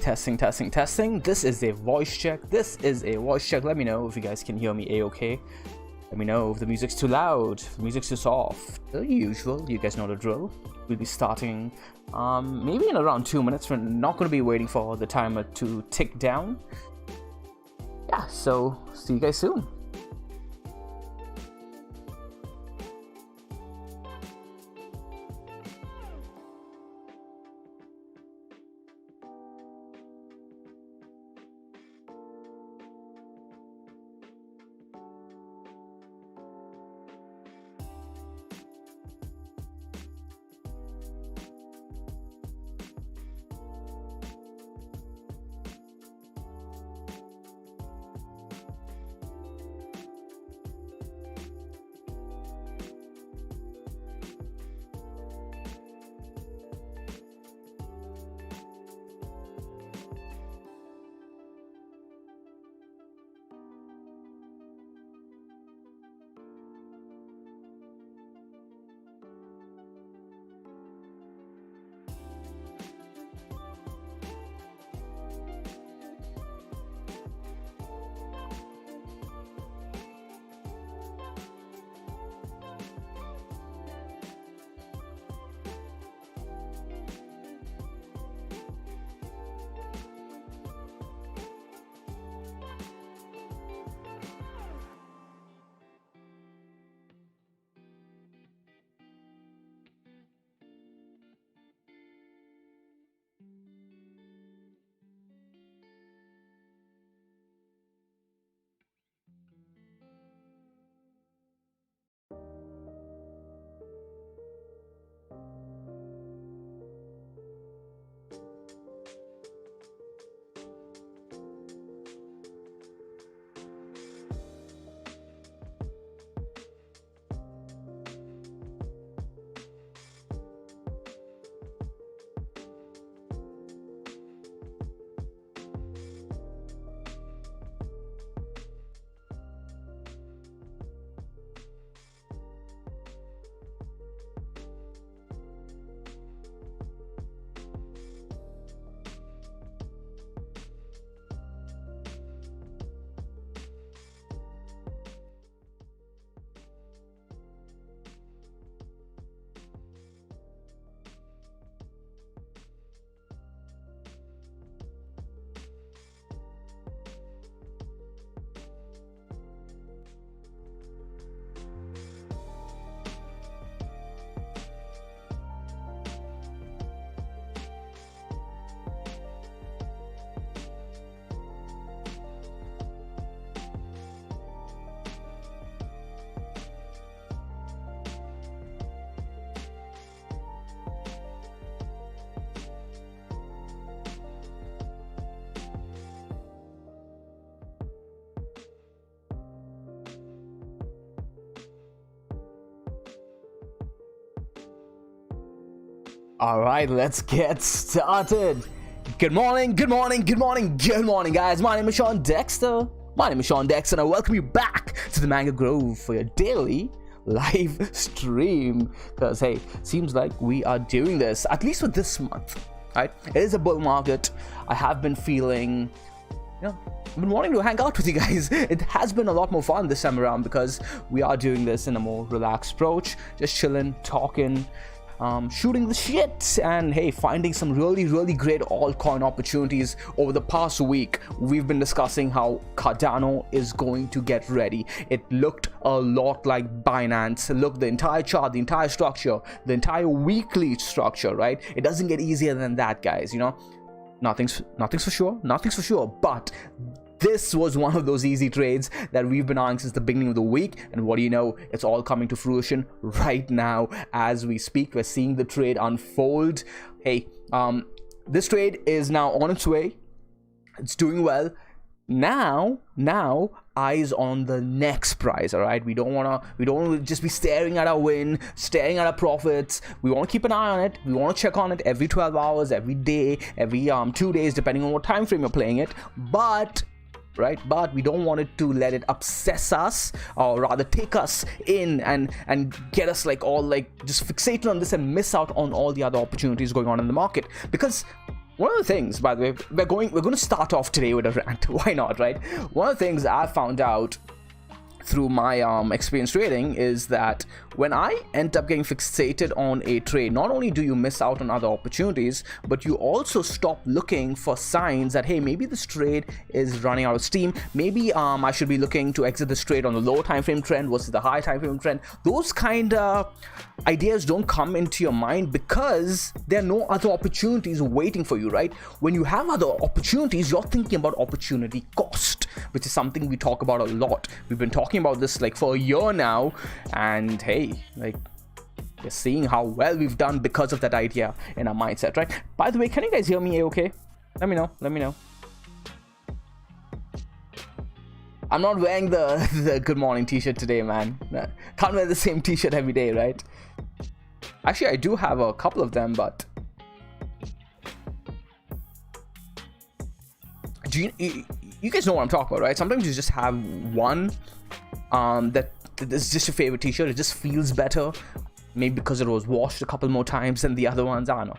Testing. This is a voice check. Let me know if you guys can hear me a-okay. Let me know if the music's too loud, if the music's too soft. The usual, you guys know the drill. We'll be starting maybe in around 2 minutes. We're not going to be waiting for the timer to tick down. Yeah, so see you guys soon. All right, let's get started. Good morning, guys. My name is Sean Dexter. And I welcome you back to the Mango Grove for your daily live stream. Because, hey, seems like we are doing this, at least for this month, right? It is a bull market. I have been feeling, I've been wanting to hang out with you guys. It has been a lot more fun this time around because we are doing this in a more relaxed approach, just chilling, talking, shooting the shit, and hey, finding some really great altcoin opportunities. Over the past week, we've been discussing how Cardano is going to get ready. It looked a lot like Binance. Look, the entire chart, the entire structure, the entire weekly structure, right? It doesn't get easier than that, guys. Nothing's for sure, but this was one of those easy trades that we've been eyeing since the beginning of the week, and what do you know, it's all coming to fruition right now as we speak. We're seeing the trade unfold. Hey, this trade is now on its way. It's doing well. Now eyes on the next price. All right, we don't want to just be staring at our win, staring at our profits. We want to keep an eye on it. We want to check on it every 12 hours, every day, every 2 days, depending on what time frame you're playing it. But we don't want it to let it obsess us, or rather take us in and get us just fixated on this and miss out on all the other opportunities going on in the market. Because one of the things, by the way, we're going to start off today with a rant. Why not, right? One of the things I found out through my experience trading is that when I end up getting fixated on a trade, not only do you miss out on other opportunities, but you also stop looking for signs that, hey, maybe this trade is running out of steam. Maybe I should be looking to exit this trade on the low time frame trend versus the high time frame trend. Those kind of ideas don't come into your mind because there are no other opportunities waiting for you, right? When you have other opportunities, you're thinking about opportunity cost, which is something we talk about a lot. We've been talking about this like for a year now, and hey, like, you're seeing how well we've done because of that idea in our mindset, right? By the way, can you guys hear me okay? Let me know. I'm not wearing the good morning t-shirt today, man. Can't wear the same t-shirt every day, right? Actually, I do have a couple of them, but do you guys know what I'm talking about, right? Sometimes you just have one that is just your favorite t-shirt. It just feels better, maybe because it was washed a couple more times than the other ones. I don't know.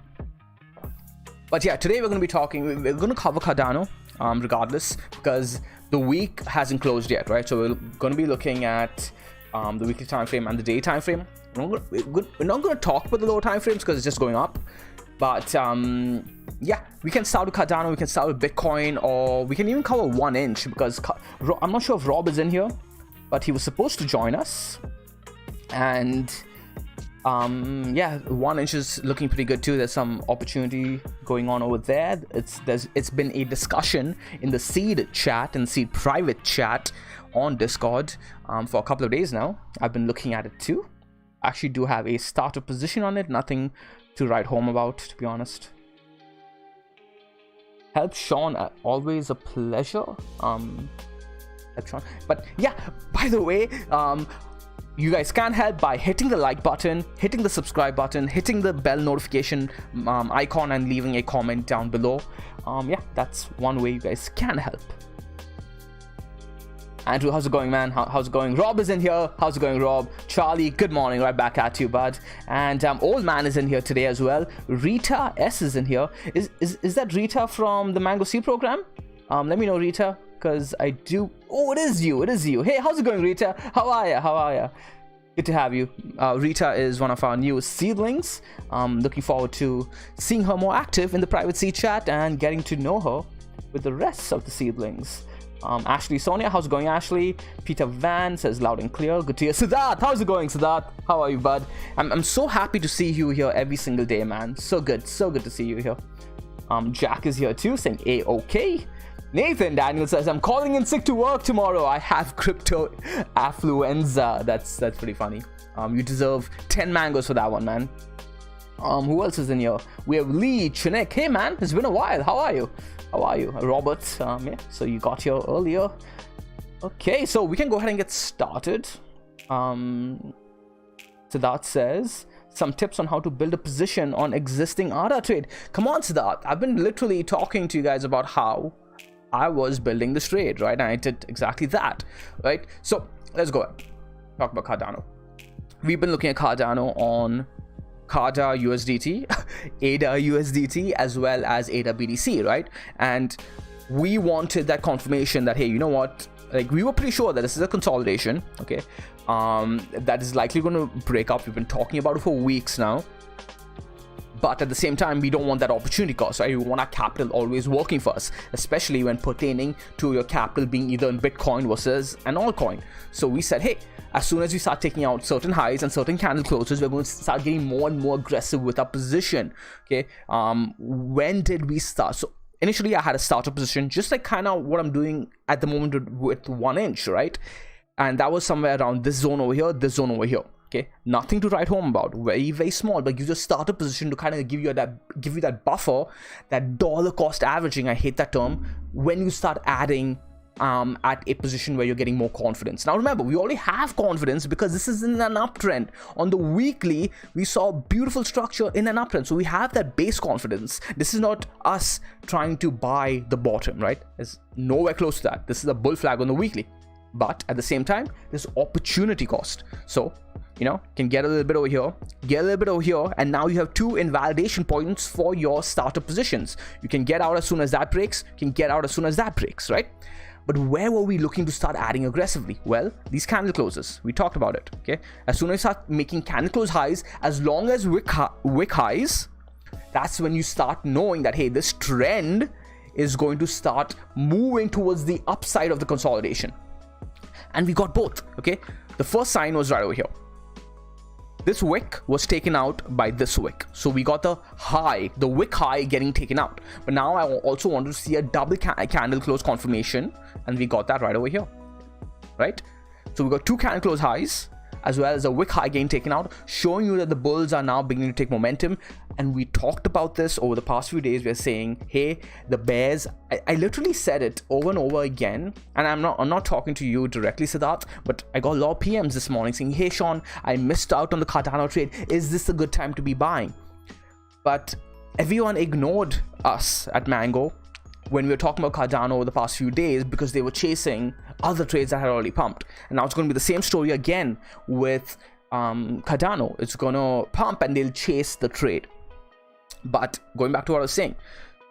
But yeah, today we're going to cover Cardano, regardless, because the week hasn't closed yet, right? So we're going to be looking at the weekly time frame and the day time frame. We're not going to talk about the lower time frames because it's just going up. But yeah, we can start with Cardano, we can start with Bitcoin, or we can even cover 1 inch, because I'm not sure if Rob is in here, but he was supposed to join us. And yeah, 1 inch is looking pretty good too. There's some opportunity going on over there. It's been a discussion in the seed chat and seed private chat on Discord for a couple of days now. I've been looking at it too. I actually do have a starter position on it. Nothing to write home about, to be honest. Help Sean, always a pleasure. Help Sean. But yeah, by the way, you guys can help by hitting the like button, hitting the subscribe button, hitting the bell notification icon, and leaving a comment down below. Yeah, that's one way you guys can help. Andrew, how's it going, man? How's it going? Rob is in here. How's it going, Rob? Charlie, good morning. Right back at you, bud. And Old Man is in here today as well. Rita S is in here. Is that Rita from the Mango C program? Let me know, Rita, because I do. Oh, it is you. It is you. Hey, how's it going, Rita? How are ya? How are ya? Good to have you. Rita is one of our newest seedlings. Looking forward to seeing her more active in the private seed chat and getting to know her with the rest of the seedlings. Ashley Sonia, how's it going, Ashley? Peter Van says loud and clear. Good to hear. Siddharth, how's it going, Siddharth? How are you, bud? I'm so happy to see you here every single day, man. So good to see you here. Jack is here too, saying A-OK. Nathan Daniel says, I'm calling in sick to work tomorrow. I have crypto affluenza. That's pretty funny. You deserve 10 mangoes for that one, man. Who else is in here? We have Lee Chinek. Hey, man, it's been a while. How are you? How are you? Robert, yeah, so you got here earlier. Okay, so we can go ahead and get started. Siddharth says, some tips on how to build a position on existing ADA trade. Come on, Siddharth. I've been literally talking to you guys about how I was building this trade, right? And I did exactly that, right? So let's go ahead. Talk about Cardano. We've been looking at Cardano on CADA USDT, ADA USDT, as well as ADA BDC, right? And we wanted that confirmation that, hey, you know what? Like, we were pretty sure that this is a consolidation, okay? That is likely going to break up. We've been talking about it for weeks now. But at the same time, we don't want that opportunity cost, right? We want our capital always working for us, especially when pertaining to your capital being either in Bitcoin versus an altcoin. So we said, hey, as soon as we start taking out certain highs and certain candle closes, we're going to start getting more and more aggressive with our position, okay? When did we start? So initially, I had a starter position, just like kind of what I'm doing at the moment with 1 inch, right? And that was somewhere around this zone over here, this zone over here. Okay, nothing to write home about. Very, very small, but gives you a starter position to kind of give you that buffer, that dollar cost averaging. I hate that term. When you start adding at a position where you're getting more confidence. Now remember, we already have confidence because this is in an uptrend. On the weekly, we saw beautiful structure in an uptrend, so we have that base confidence. This is not us trying to buy the bottom, right? It's nowhere close to that. This is a bull flag on the weekly. But at the same time, there's opportunity cost. So you know, can get a little bit over here, get a little bit over here, and now you have 2 invalidation points for your starter positions. You can get out as soon as that breaks, you can get out as soon as that breaks, right? But where were we looking to start adding aggressively? Well, these candle closes, we talked about it, okay? As soon as you start making candle close highs, as long as wick highs, that's when you start knowing that, hey, this trend is going to start moving towards the upside of the consolidation. And we got both, okay? The first sign was right over here. This wick was taken out by this wick. So we got the high, the wick high getting taken out. But now I also wanted to see a double candle close confirmation. And we got that right over here, right? So we got 2 candle close highs, as well as a wick high getting taken out, showing you that the bulls are now beginning to take momentum. And we talked about this over the past few days. We're saying, hey, the bears, I literally said it over and over again, and I'm not talking to you directly, Siddharth, but I got a lot of PMs this morning saying, hey Sean, I missed out on the Cardano trade, is this a good time to be buying? But everyone ignored us at Mango when we were talking about Cardano over the past few days, because they were chasing other trades that had already pumped. And now it's going to be the same story again with Cardano. It's going to pump and they'll chase the trade. But going back to what I was saying,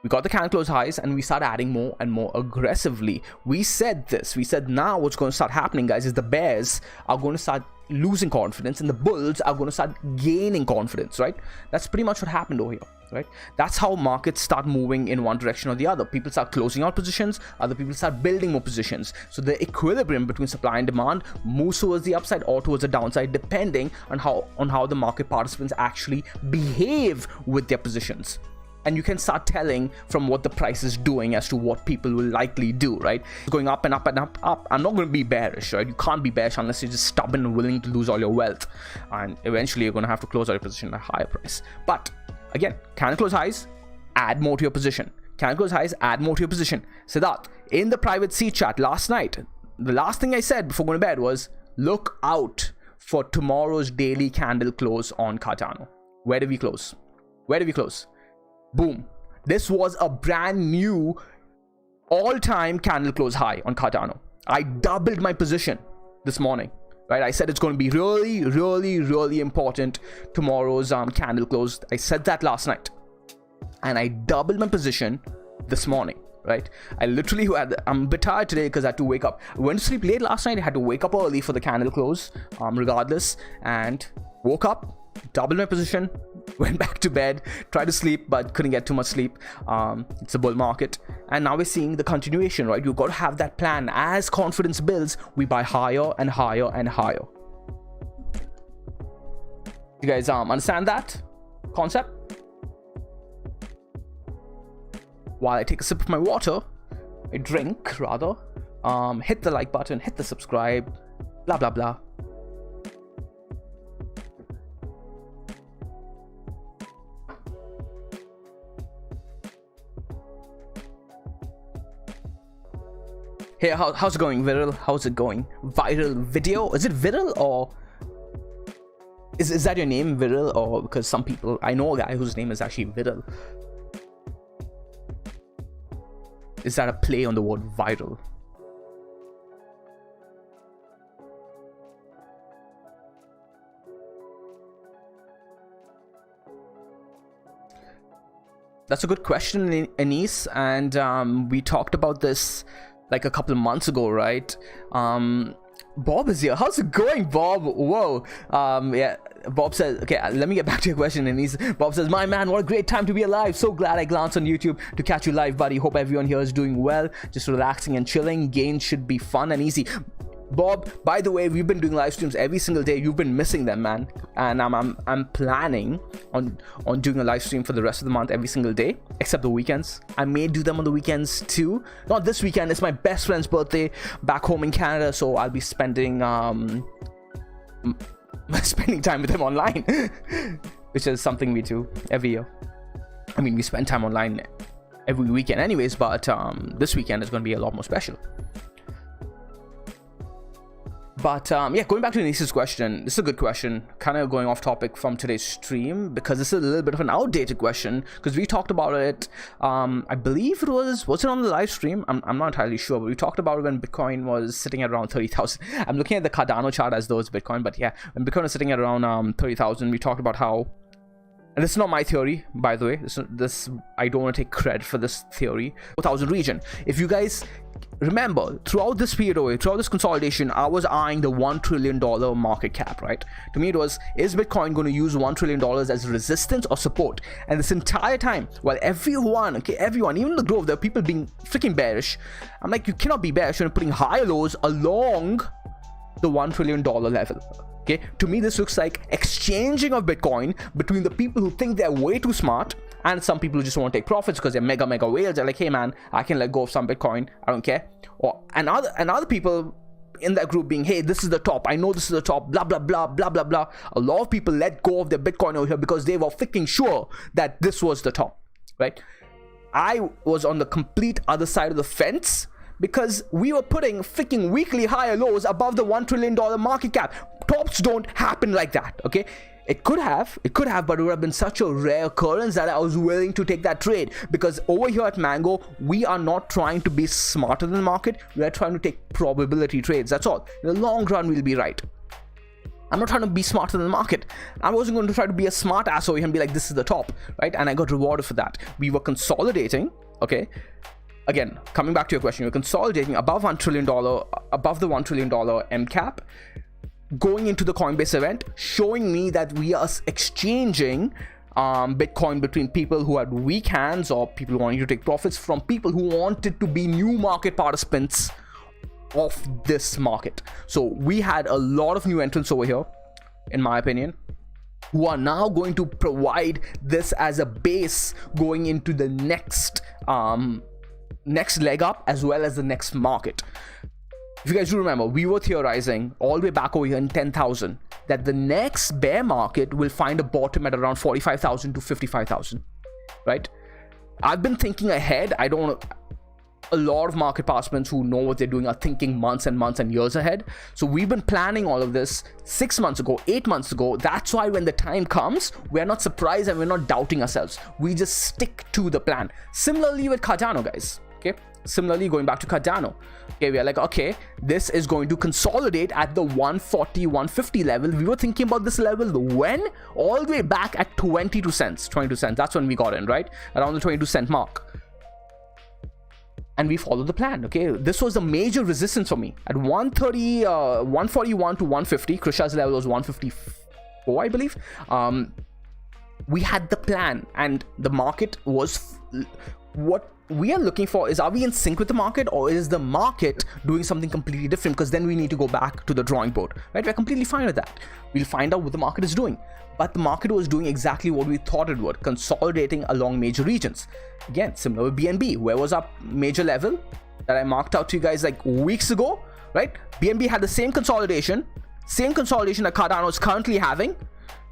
we got the candle close highs and we started adding more and more aggressively. We said this, we said now what's going to start happening, guys, is the bears are going to start losing confidence and the bulls are going to start gaining confidence, right? That's pretty much what happened over here, right? That's how markets start moving in one direction or the other. People start closing out positions, other people start building more positions. So the equilibrium between supply and demand moves towards the upside or towards the downside, depending on how the market participants actually behave with their positions. And you can start telling from what the price is doing as to what people will likely do, right? Going up and up and up. I'm not going to be bearish, right? You can't be bearish unless you're just stubborn and willing to lose all your wealth. And eventually you're going to have to close out your position at a higher price. But again, candle close highs, add more to your position. Candle close highs, add more to your position. Siddharth, in the private C chat last night, the last thing I said before going to bed was, look out for tomorrow's daily candle close on Cardano. Where did we close? Where did we close? Boom. This was a brand new all-time candle close high on Cardano. I doubled my position this morning, right? I said it's going to be really, really, really important tomorrow's candle close. I said that last night. And I doubled my position this morning, right? I literally I'm a bit tired today because I had to wake up. I went to sleep late last night. I had to wake up early for the candle close, regardless. And woke up, doubled my position, went back to bed, tried to sleep but couldn't get too much sleep. It's a bull market, and now we're seeing the continuation, right? You've got to have that plan. As confidence builds, we buy higher and higher and higher. You guys understand that concept? While I take a sip of my water, a drink rather, hit the like button, hit the subscribe, blah blah blah. Hey, how's it going, Viral? How's it going? Viral video? Is it Viral or is that your name, Viral? Or because some people, I know a guy whose name is actually Viral. Is that a play on the word viral? That's a good question, Anis, and we talked about this like a couple of months ago, right? Bob is here. How's it going, Bob? Whoa. Yeah, Bob says, okay, let me get back to your question. And Bob says, my man, what a great time to be alive. So glad I glanced on YouTube to catch you live, buddy. Hope everyone here is doing well, just relaxing and chilling. Gains should be fun and easy. Bob, by the way, we've been doing live streams every single day. You've been missing them, man, and I'm planning on doing a live stream for the rest of the month every single day, except the weekends. I may do them on the weekends too. Not this weekend. It's my best friend's birthday back home in Canada, so I'll be spending spending time with him online, which is something we do every year. I mean, we spend time online every weekend anyways, but this weekend is going to be a lot more special. But yeah, going back to Nisa's question, this is a good question, kind of going off topic from today's stream, because this is a little bit of an outdated question, because we talked about it, I believe it was it on the live stream? I'm not entirely sure, but we talked about it when Bitcoin was sitting at around 30,000. I'm looking at the Cardano chart as though it's Bitcoin, but yeah, when Bitcoin was sitting at around 30,000, we talked about how, and this is not my theory, by the way, this I don't want to take credit for this theory, 4,000 region. If you guys remember, throughout this period away, throughout this consolidation, I was eyeing the $1 trillion market cap, right? To me, it was, is Bitcoin going to use $1 trillion as resistance or support? And this entire time, while everyone, even the Grove, there are people being freaking bearish. I'm like, you cannot be bearish when you're putting higher lows along the $1 trillion level. Okay, to me, this looks like exchanging of Bitcoin between the people who think they're way too smart and some people who just want to take profits because they're mega whales. They're like, hey man, I can let go of some Bitcoin, I don't care. Or and other people in that group being, hey, this is the top, I know this is the top, blah blah blah blah blah blah. A lot of people let go of their Bitcoin over here because they were freaking sure that this was the top, right? I was on the complete other side of the fence, because we were putting freaking weekly higher lows above the $1 trillion market cap. Tops don't happen like that, okay? It could have, but it would have been such a rare occurrence that I was willing to take that trade, because over here at Mango, we are not trying to be smarter than the market. We are trying to take probability trades. That's all. In the long run, we'll be right. I'm not trying to be smarter than the market. I wasn't going to try to be a smart ass over here and be like, this is the top, right? And I got rewarded for that. We were consolidating, okay? Again, coming back to your question, we're consolidating above $1 trillion, above the $1 trillion M cap, going into the Coinbase event, showing me that we are exchanging Bitcoin between people who had weak hands or people who wanted to take profits from people who wanted to be new market participants of this market. So we had a lot of new entrants over here, in my opinion, who are now going to provide this as a base going into the next leg up, as well as the next market. If you guys do remember, we were theorizing all the way back over here in 10,000 that the next bear market will find a bottom at around 45,000 to 55,000, right? I've been thinking ahead. I don't. A lot of market participants who know what they're doing are thinking months and months and years ahead. So we've been planning all of this 6 months ago, 8 months ago. That's why when the time comes, we're not surprised and we're not doubting ourselves. We just stick to the plan. Similarly with Cardano, guys. Okay, similarly going back to Cardano, okay, we are like, okay, this is going to consolidate at the 140 150 level. We were thinking about this level when? All the way back at 22 cents. That's when we got in, right? Around the 22-cent mark. And we followed the plan. Okay, this was a major resistance for me at 130 141 to 150. Krisha's level was 154, I believe. We had the plan, and the market was what we are looking for. Is, are we in sync with the market, or is the market doing something completely different? Because then we need to go back to the drawing board, right? We're completely fine with that. We'll find out what the market is doing. But the market was doing exactly what we thought it would, consolidating along major regions. Again, similar with BNB. Where was our major level that I marked out to you guys like weeks ago, right? BNB had the same consolidation that Cardano is currently having,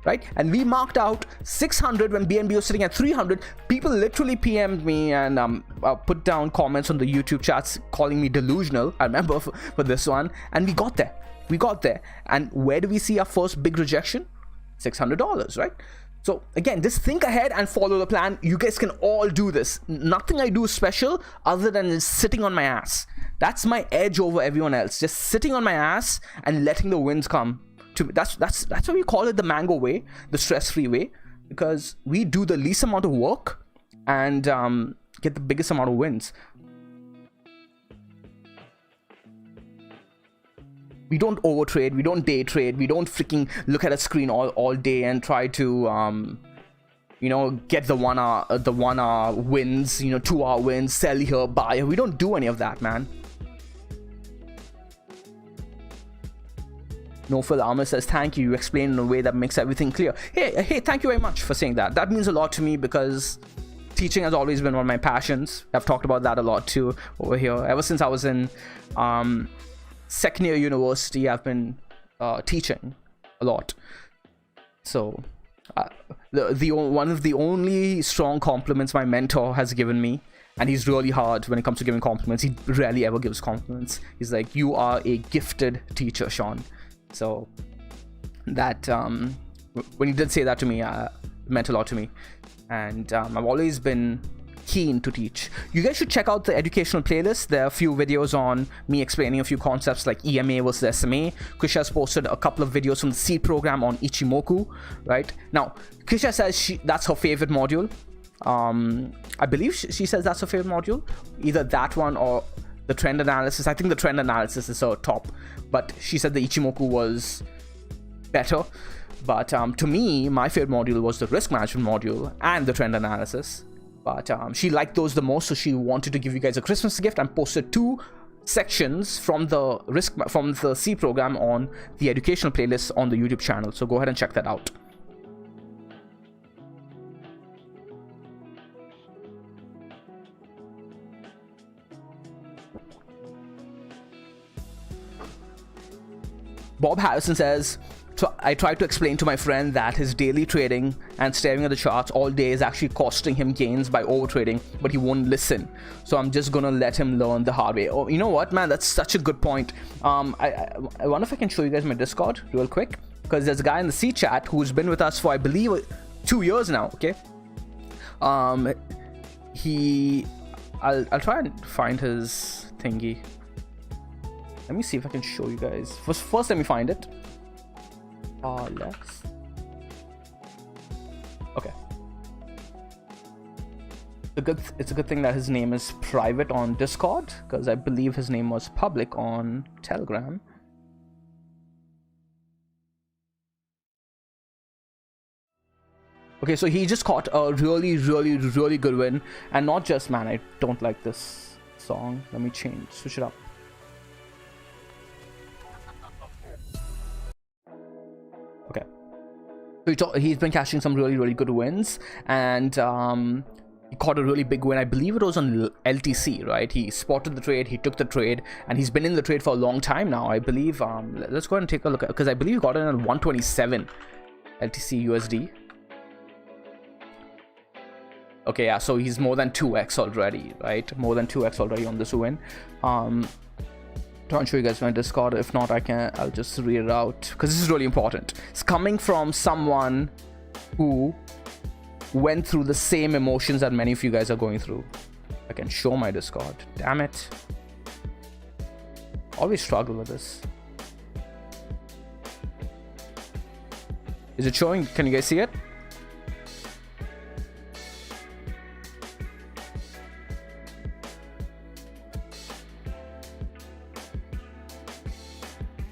right? And we marked out 600 when BNB was sitting at 300. People literally PM'd me and put down comments on the YouTube chats calling me delusional. I remember for this one. And we got there. And where do we see our first big rejection? $600, right? So again, just think ahead and follow the plan. You guys can all do this. Nothing I do is special other than just sitting on my ass. That's my edge over everyone else. Just sitting on my ass and letting the winds come to me. That's why we call it the Mango way, the stress-free way, because we do the least amount of work and get the biggest amount of wins. We don't overtrade, we don't day trade, we don't freaking look at a screen all day and try to get the 1 hour wins, 2 hour wins, sell here, buy here. We don't do any of that, man. No Phil Armour says, thank you. You explained in a way that makes everything clear. Hey, thank you very much for saying that. That means a lot to me because teaching has always been one of my passions. I've talked about that a lot too over here. Ever since I was in second year university, I've been teaching a lot. So one of the only strong compliments my mentor has given me, And he's really hard when it comes to giving compliments. He rarely ever gives compliments. He's like, you are a gifted teacher, Sean. So that when he did say that to me, it meant a lot to me. And I've always been keen to teach. You guys should check out the educational playlist. There are a few videos on me explaining a few concepts like EMA versus SMA. Krisha has posted a couple of videos from the seed program on Ichimoku, right? Now, Krisha says that's her favorite module. I believe she says that's her favorite module. Either that one or the trend analysis. I think the trend analysis is her top. But she said the Ichimoku was better. But to me, my favorite module was the risk management module and the trend analysis. But she liked those the most, so she wanted to give you guys a Christmas gift and posted 2 sections from the C program on the educational playlist on the YouTube channel. So go ahead and check that out. Bob Harrison says, I tried to explain to my friend that his daily trading and staring at the charts all day is actually costing him gains by overtrading, but he won't listen. So I'm just gonna let him learn the hard way. Oh, you know what, man? That's such a good point. I wonder if I can show you guys my Discord real quick, because there's a guy in the C chat who's been with us for, I believe, 2 years now. Okay. I'll try and find his thingy. Let me see if I can show you guys. First let me find it. Let's. Okay. It's a good thing that his name is private on Discord, because I believe his name was public on Telegram. Okay, so he just caught a really good win, and not just, man, I don't like this song. Let me switch it up. Okay, so he's been catching some really good wins, and he caught a really big win. I believe it was on LTC, right? He spotted the trade, he took the trade, and he's been in the trade for a long time now. I believe, let's go ahead and take a look, because I believe he got it at 127 LTC USD. Okay, yeah, so he's more than 2x already, right? More than 2x already on this win. Try and show you guys my Discord. If not, I'll just read it out, because this is really important. It's coming from someone who went through the same emotions that many of you guys are going through. I can show my Discord. Damn it. Always struggle with this. Is it showing? Can you guys see it?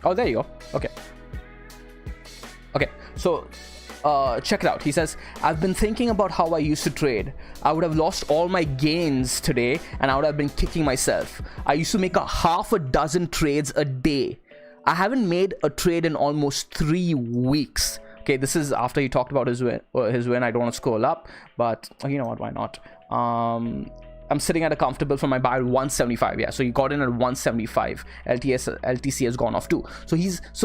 Oh, there you go. Okay. Okay, so check it out. He says, I've been thinking about how I used to trade. I would have lost all my gains today, and I would have been kicking myself. I used to make half a dozen trades a day. I haven't made a trade in almost 3 weeks. Okay, this is after he talked about his win. I don't want to scroll up, but you know what? Why not? I'm sitting at a comfortable for my buy at 175. Yeah, so he got in at 175. LTC has gone off too. So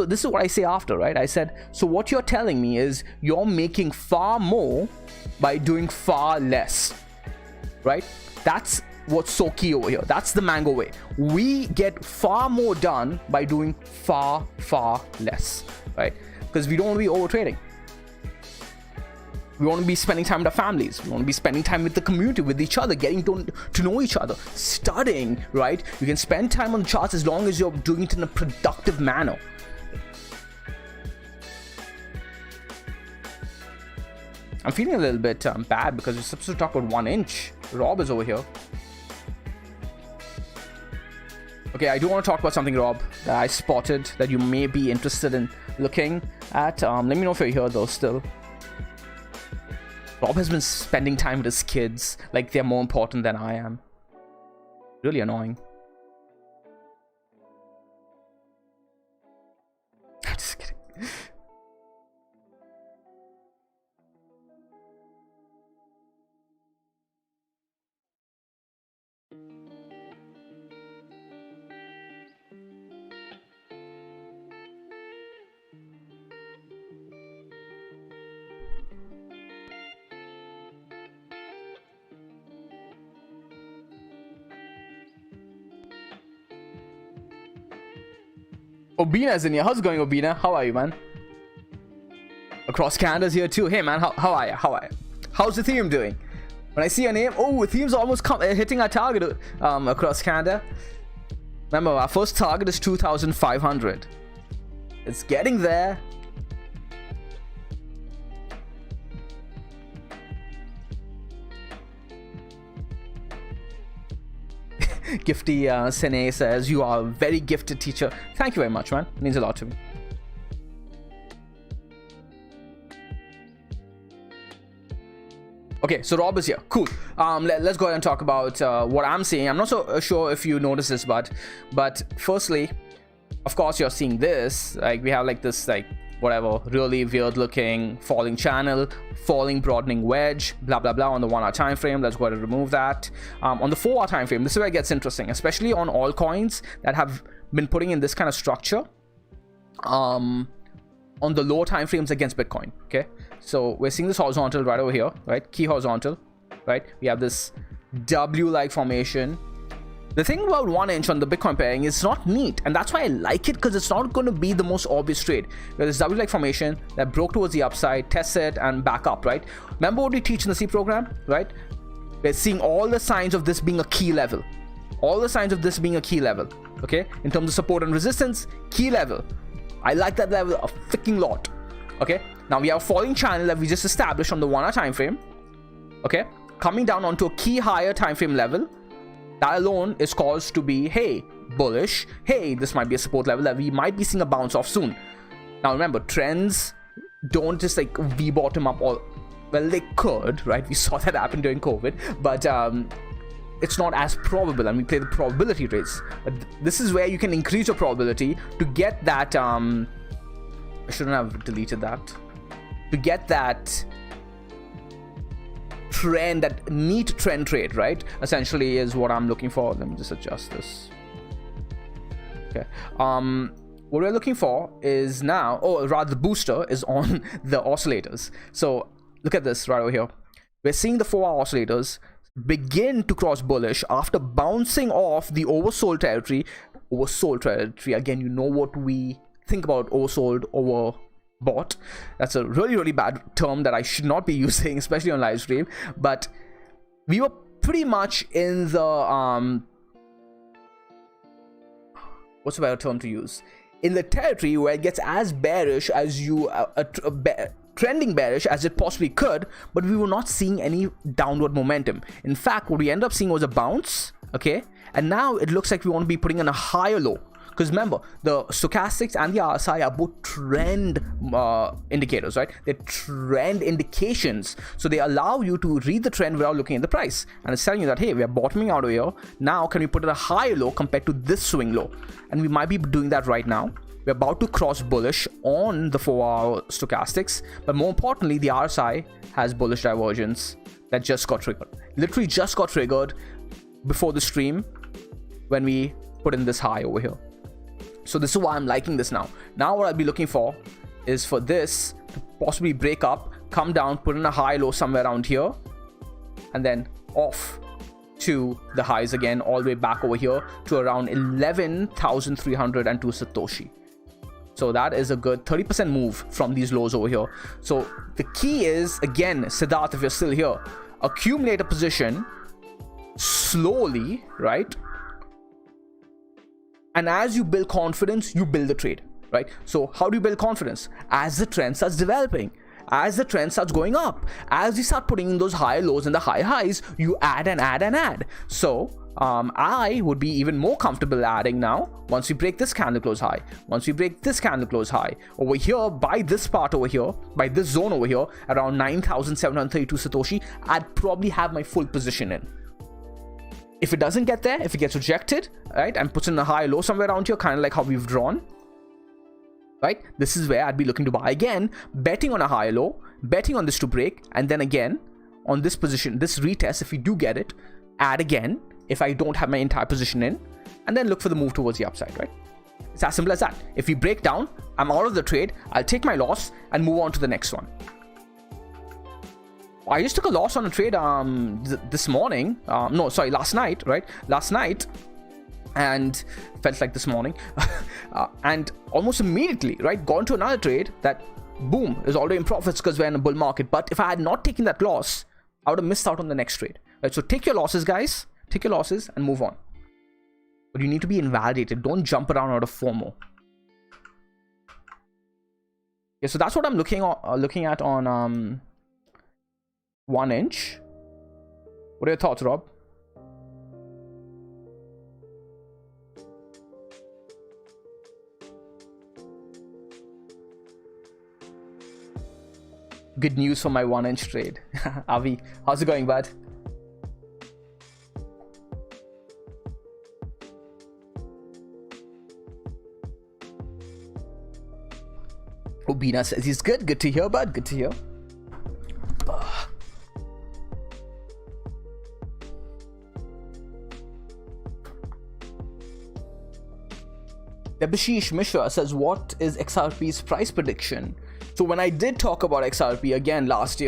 this is what I say after, right? I said, so what you're telling me is you're making far more by doing far less, right? That's what's so key over here. That's the mango way. We get far more done by doing far less, right? Because we don't want to be over trading. We want to be spending time with our families. We want to be spending time with the community, with each other, getting to know each other, studying, right? You can spend time on charts as long as you're doing it in a productive manner. I'm feeling a little bit bad because we're supposed to talk about 1 inch. Rob is over here. Okay, I do want to talk about something, Rob, that I spotted that you may be interested in looking at. Let me know if you're here though still. Rob has been spending time with his kids like they're more important than I am. Really annoying. I'm just kidding. Obina's in here. How's it going, Obina? How are you, man? Across Canada's here too. Hey, man, how are you? How are you? How's Ethereum doing? When I see your name, oh, Ethereum's almost hitting our target across Canada. Remember, our first target is 2,500. It's getting there. Gifty Sene says, you are a very gifted teacher. Thank you very much, man. It means a lot to me. Okay, so Rob is here. Cool. Let's go ahead and talk about what I'm seeing. I'm not so sure if you notice this, but firstly, of course, you're seeing this. Like, we have like this, like, whatever, really weird looking falling channel, falling broadening wedge, blah blah blah on the 1 hour time frame. Let's go ahead and remove that. On the 4 hour time frame, this is where it gets interesting, especially on altcoins that have been putting in this kind of structure on the lower time frames against Bitcoin. Okay, so we're seeing this horizontal right over here, right? Key horizontal, right? We have this W-like formation. The thing about 1 inch on the Bitcoin pairing is not neat, and that's why I like it, because it's not going to be the most obvious trade. There's this W-like formation that broke towards the upside, tests it, and back up, right? Remember what we teach in the C program, right? We're seeing all the signs of this being a key level. All the signs of this being a key level, okay? In terms of support and resistance, key level. I like that level a freaking lot, okay? Now we have a falling channel that we just established on the 1 hour time frame, okay? Coming down onto a key higher time frame level. That alone is caused to be, hey, bullish. Hey, this might be a support level that we might be seeing a bounce off soon. Now remember, trends don't just like V-bottom up all. Well, they could, right? We saw that happen during COVID, but it's not as probable, and we play the probability rates. But this is where you can increase your probability to get that. I shouldn't have deleted that. To get that trend, that neat trend trade, right? Essentially is what I'm looking for. Let me just adjust this. Okay. What we're looking for is now, or rather the booster is on the oscillators. So look at this right over here. We're seeing the 4 hour oscillators begin to cross bullish after bouncing off the oversold territory. Oversold territory, again, you know what we think about oversold, overbought. That's a really bad term that I should not be using, especially on live stream. But we were pretty much in the what's the better term to use, in the territory where it gets as bearish as you trending bearish as it possibly could, but we were not seeing any downward momentum. In fact, what we ended up seeing was a bounce, okay? And now it looks like we want to be putting in a higher low. Because remember, the stochastics and the RSI are both trend indicators, right? They're trend indications. So they allow you to read the trend without looking at the price. And it's telling you that, hey, we are bottoming out over here. Now, can we put in a higher low compared to this swing low? And we might be doing that right now. We're about to cross bullish on the 4 hour stochastics. But more importantly, the RSI has bullish divergence that just got triggered. Literally just got triggered before the stream when we put in this high over here. So this is why I'm liking this now. Now what I'll be looking for is for this to possibly break up, come down, put in a high low somewhere around here, and then off to the highs again, all the way back over here to around 11,302 Satoshi. So that is a good 30% move from these lows over here. So the key is, again, Siddharth, if you're still here, accumulate a position slowly, right? And as you build confidence, you build the trade, right? So how do you build confidence? As the trend starts developing, as the trend starts going up, as you start putting in those high lows and the high highs, you add and add and add. So I would be even more comfortable adding now once we break this candle close high, once we break this candle close high over here, by this part over here, by this zone over here, around 9,732 Satoshi, I'd probably have my full position in. If it doesn't get there, if it gets rejected, right, and puts in a high low somewhere around here, kind of like how we've drawn, right, this is where I'd be looking to buy again, betting on a high low, betting on this to break, and then again on this position, this retest, if we do get it, add again if I don't have my entire position in, and then look for the move towards the upside, right? It's as simple as that. If we break down, I'm out of the trade, I'll take my loss and move on to the next one. I just took a loss on a trade this morning. No, sorry, last night, right? Last night, and felt like this morning and almost immediately, right, gone to another trade that boom is already in profits because we're in a bull market. But if I had not taken that loss, I would have missed out on the next trade, right? So take your losses, guys, take your losses and move on. But you need to be invalidated. Don't jump around out of FOMO. Okay, so that's what I'm looking at on 1 inch. What are your thoughts, Rob? Good news for my 1 inch trade. Avi, how's it going, bud? Obina says he's good. Good to hear, bud. Good to hear. Debashish Mishra says, what is XRP's price prediction? So when I did talk about XRP again last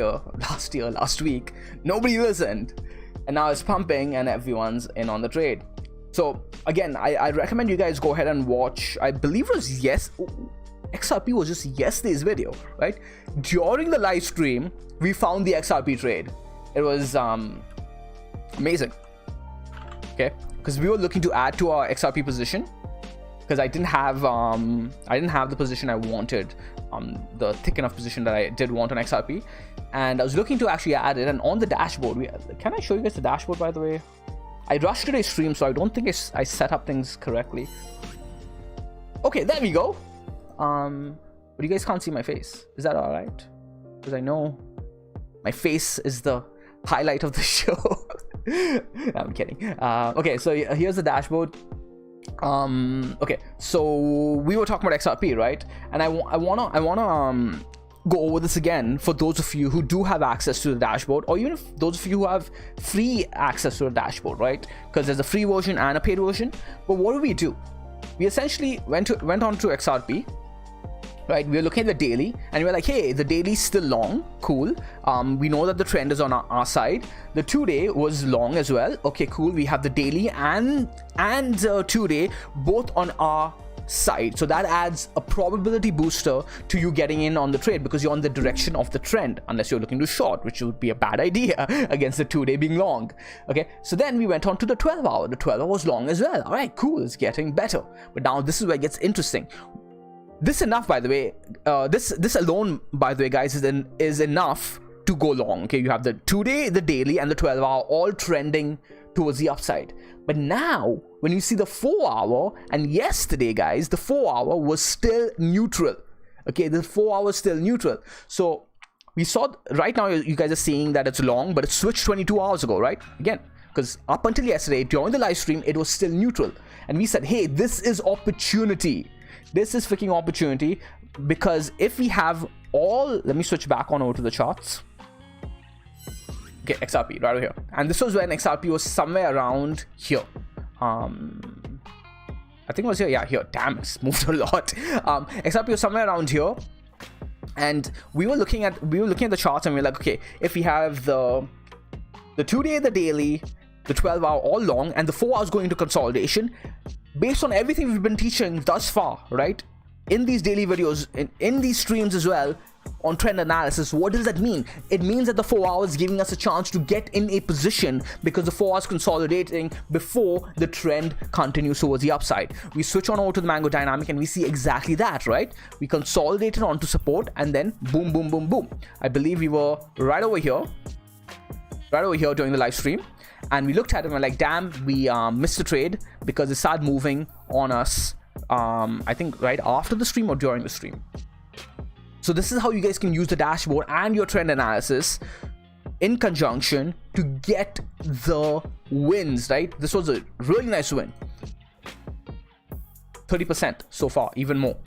week, nobody listened. And now it's pumping and everyone's in on the trade. So again, I recommend you guys go ahead and watch, I believe it was XRP was just yesterday's video, right? During the live stream, we found the XRP trade. It was amazing. Okay, because we were looking to add to our XRP position because I didn't have the position I wanted, the thick enough position that I did want on XRP, and I was looking to actually add it. And on the dashboard, can I show you guys the dashboard, by the way? I rushed today's stream, so I don't think I set up things correctly. Okay, there we go. But you guys can't see my face. Is that all right? Because I know my face is the highlight of the show. No, I'm kidding. Okay, so here's the dashboard. Okay, so we were talking about XRP, right? And I wanna go over this again for those of you who do have access to the dashboard, or even if those of you who have free access to the dashboard, right? Because there's a free version and a paid version. But what do? We essentially went on to XRP. Right, we're looking at the daily and we're like, hey, the daily is still long, cool. We know that the trend is on our side. The 2-day was long as well. Okay, cool. We have the daily and 2-day both on our side, so that adds a probability booster to you getting in on the trade because you're on the direction of the trend, unless you're looking to short, which would be a bad idea against the 2-day being long. Okay, so then we went on to the 12-hour. The 12-hour was long as well. All right, cool. It's getting better. But now this is where it gets interesting. This enough, by the way, this alone, by the way, guys, is enough to go long. Okay, you have the 2-day, the daily, and the 12-hour all trending towards the upside. But now, when you see the 4-hour, and yesterday, guys, the 4-hour was still neutral. Okay, the 4-hour is still neutral. So we saw right now, you guys are seeing that it's long, but it switched 22 hours ago, right? Again, because up until yesterday, during the live stream, it was still neutral, and we said, hey, this is opportunity. This is freaking opportunity, because if we have all, let me switch back on over to the charts. Okay, XRP right over here, and this was when XRP was somewhere around here. I think it was here. Yeah, here. Damn, it's moved a lot. XRP was somewhere around here, and we were looking at the charts, and we were like, okay, if we have the 2-day, the daily, the 12-hour all long, and the 4 hours going to consolidation. Based on everything we've been teaching thus far, right, in these daily videos, in these streams as well, on trend analysis, what does that mean? It means that the 4 hours giving us a chance to get in a position because the 4 hours consolidating before the trend continues towards the upside. We switch on over to the Mango Dynamic and we see exactly that, right? We consolidated onto support and then boom, boom, boom, boom. I believe we were right over here during the live stream. And we looked at it and we're like, damn, we missed the trade because it started moving on us, I think right after the stream or during the stream. So this is how you guys can use the dashboard and your trend analysis in conjunction to get the wins, right? This was a really nice win. 30% so far, even more.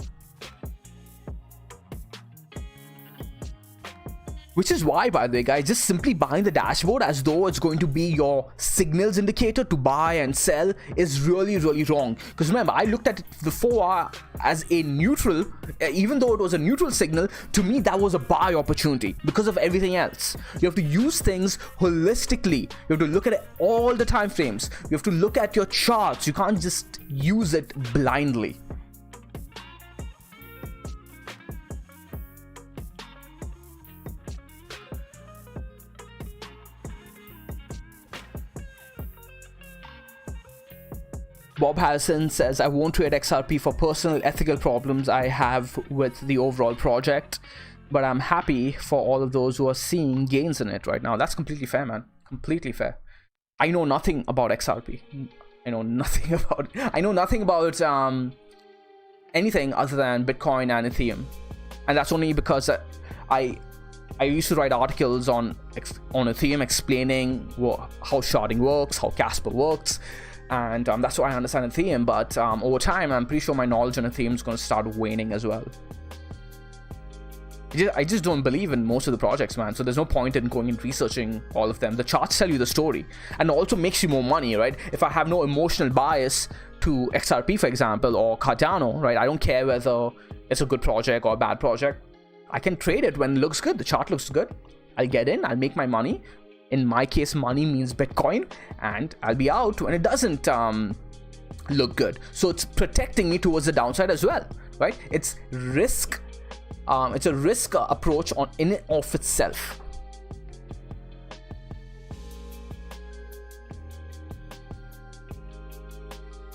Which is why, by the way, guys, just simply buying the dashboard as though it's going to be your signals indicator to buy and sell is really, really wrong. Because remember, I looked at the 4-hour as a neutral. Even though it was a neutral signal, to me, that was a buy opportunity because of everything else. You have to use things holistically. You have to look at all the time frames. You have to look at your charts. You can't just use it blindly. Bob Harrison says, I won't trade XRP for personal ethical problems I have with the overall project, but I'm happy for all of those who are seeing gains in it right now. That's completely fair, man. Completely fair. I know nothing about XRP. I know nothing about anything other than Bitcoin and Ethereum. And that's only because I used to write articles on Ethereum explaining how sharding works, how Casper works. And that's why I understand Ethereum, but over time, I'm pretty sure my knowledge on Ethereum is going to start waning as well. I just don't believe in most of the projects, man. So there's no point in going and researching all of them. The charts tell you the story, and also makes you more money, right? If I have no emotional bias to XRP, for example, or Cardano, right? I don't care whether it's a good project or a bad project. I can trade it when it looks good. The chart looks good. I'll get in. I'll make my money. In my case, money means Bitcoin, and I'll be out when it doesn't look good. So it's protecting me towards the downside as well, right? It's risk. It's a risk approach in and of itself.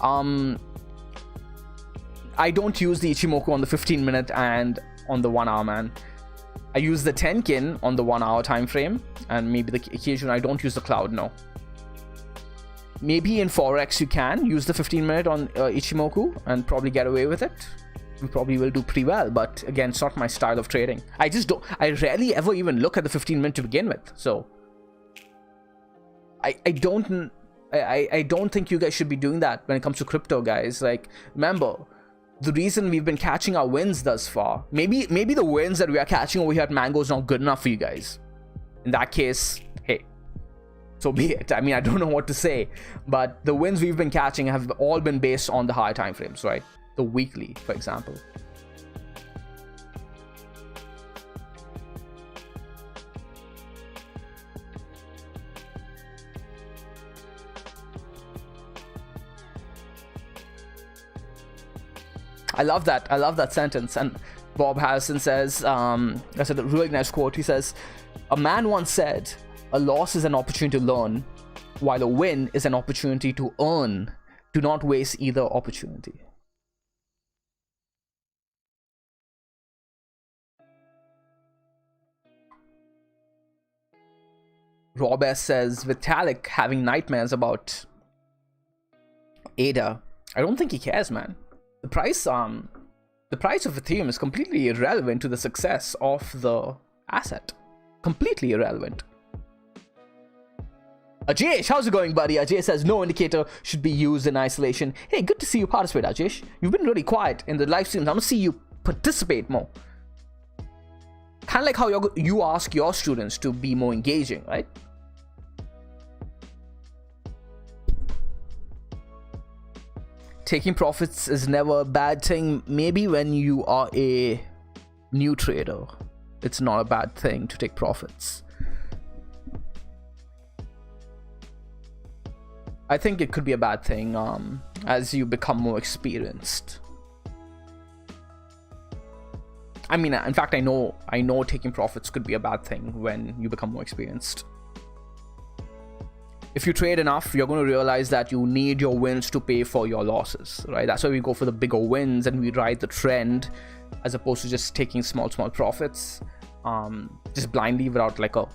I don't use the Ichimoku on the 15-minute and on the 1 hour, man. I use the Tenkin on the 1 hour time frame, and maybe the occasion I don't use the cloud. No. Maybe in Forex you can use the 15-minute on Ichimoku and probably get away with it. You probably will do pretty well, but again, it's not my style of trading. I rarely ever even look at the 15-minute to begin with. So I don't think you guys should be doing that when it comes to crypto, guys. Like, remember, the reason we've been catching our wins thus far, maybe the wins that we are catching over here at Mango is not good enough for you guys. In that case, hey, so be it. I mean, I don't know what to say, but the wins we've been catching have all been based on the higher time frames, right? The weekly, for example. I love that sentence. And Bob Harrison says, that's a really nice quote. He says, a man once said, a loss is an opportunity to learn, while a win is an opportunity to earn. Do not waste either opportunity. Rob S says, Vitalik having nightmares about ADA. I don't think he cares, man. The price of Ethereum is completely irrelevant to the success of the asset. Completely irrelevant. Ajesh, how's it going, buddy? Ajesh says no indicator should be used in isolation. Hey, good to see you participate, Ajesh. You've been really quiet in the live streams. I'm gonna see you participate more. Kind of like how you ask your students to be more engaging, right? Taking profits is never a bad thing. Maybe when you are a new trader, it's not a bad thing to take profits. I think it could be a bad thing as you become more experienced. I mean, in fact, I know taking profits could be a bad thing when you become more experienced. If you trade enough, you're going to realize that you need your wins to pay for your losses, right? That's why we go for the bigger wins and we ride the trend as opposed to just taking small profits just blindly without like a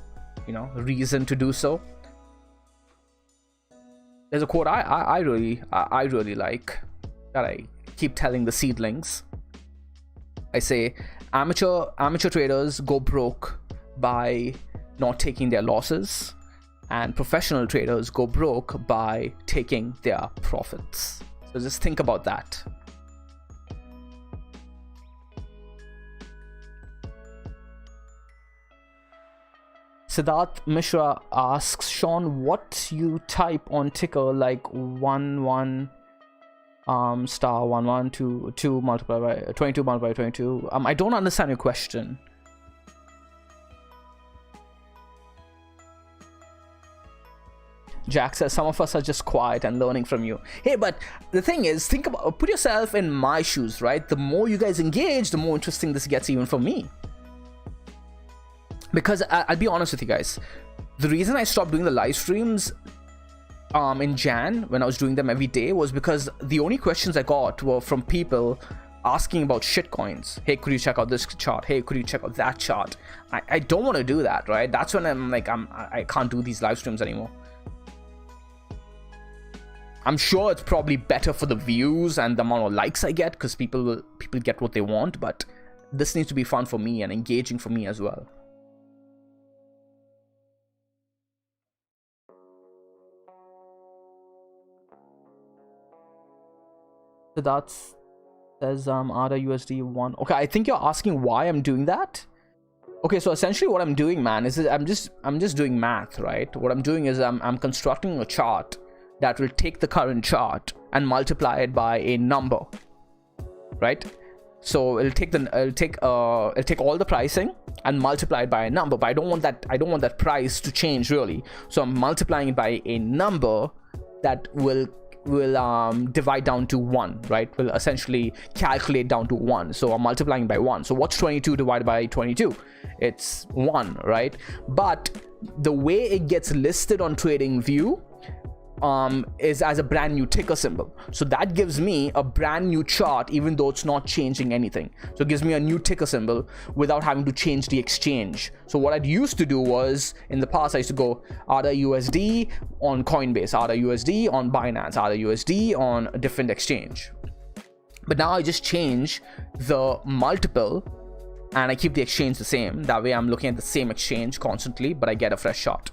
reason to do so. There's a quote I really like that I keep telling the seedlings. I say, amateur traders go broke by not taking their losses, and professional traders go broke by taking their profits. So just think about that. Siddharth Mishra asks, Sean, what you type on ticker like 11 star 11 to 2 multiplied by 22 multiplied by 22? I don't understand your question. Jack says, some of us are just quiet and learning from you. Hey, but the thing is, put yourself in my shoes, right? The more you guys engage, the more interesting this gets, even for me. Because I'll be honest with you guys, the reason I stopped doing the live streams in Jan, when I was doing them every day, was because the only questions I got were from people asking about shitcoins. Hey, could you check out this chart? Hey, could you check out that chart? I don't want to do that, right? That's when I'm like, I can't do these live streams anymore. I'm sure it's probably better for the views and the amount of likes I get, because people get what they want, but this needs to be fun for me and engaging for me as well. So that says ADA USD 1. Okay, I think you're asking why I'm doing that. Okay, so essentially what I'm doing, man, is I'm just doing math, right? What I'm doing is I'm constructing a chart that will take the current chart and multiply it by a number, right? So it'll take all the pricing and multiply it by a number, but I don't want that price to change really. So I'm multiplying it by a number that will divide down to 1, right? Will essentially calculate down to 1. So I'm multiplying by 1. So what's 22 divided by 22? It's 1, right? But the way it gets listed on TradingView is as a brand new ticker symbol. So that gives me a brand new chart, even though it's not changing anything. So it gives me a new ticker symbol without having to change the exchange. So what I used to do was, in the past, I used to go ADA USD on Coinbase, ADA USD on Binance, ADA USD on a different exchange. But now I just change the multiple and I keep the exchange the same. That way I'm looking at the same exchange constantly, but I get a fresh chart.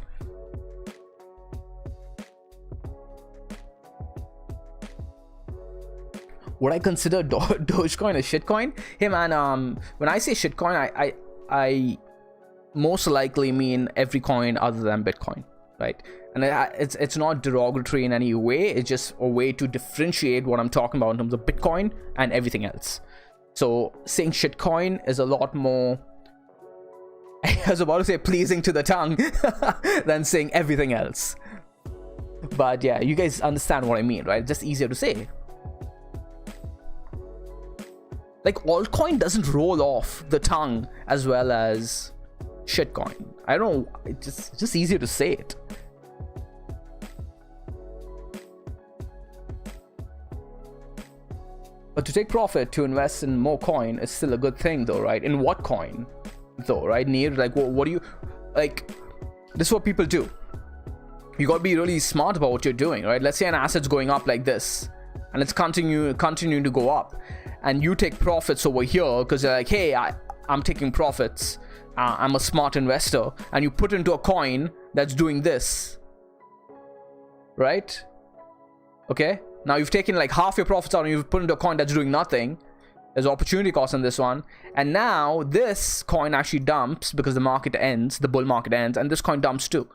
Would I consider Dogecoin a shitcoin? Hey man, when I say shitcoin, I most likely mean every coin other than Bitcoin, right? And it's not derogatory in any way. It's just a way to differentiate what I'm talking about in terms of Bitcoin and everything else. So saying shitcoin is a lot more, I was about to say pleasing to the tongue, than saying everything else. But yeah, you guys understand what I mean, right? It's just easier to say. Like, altcoin doesn't roll off the tongue as well as shitcoin. I don't know, it's just easier to say it. But to take profit to invest in more coin is still a good thing though, right? In what coin though, right? Like, what do you, like, this is what people do. You gotta be really smart about what you're doing, right? Let's say an asset's going up like this and it's continuing to go up, and you take profits over here because you're like, hey, I'm taking profits, I'm a smart investor, and you put into a coin that's doing this, right? Okay, now you've taken like half your profits out and you've put into a coin that's doing nothing. There's opportunity cost in this one, and now this coin actually dumps because the market ends, the bull market ends, and this coin dumps too.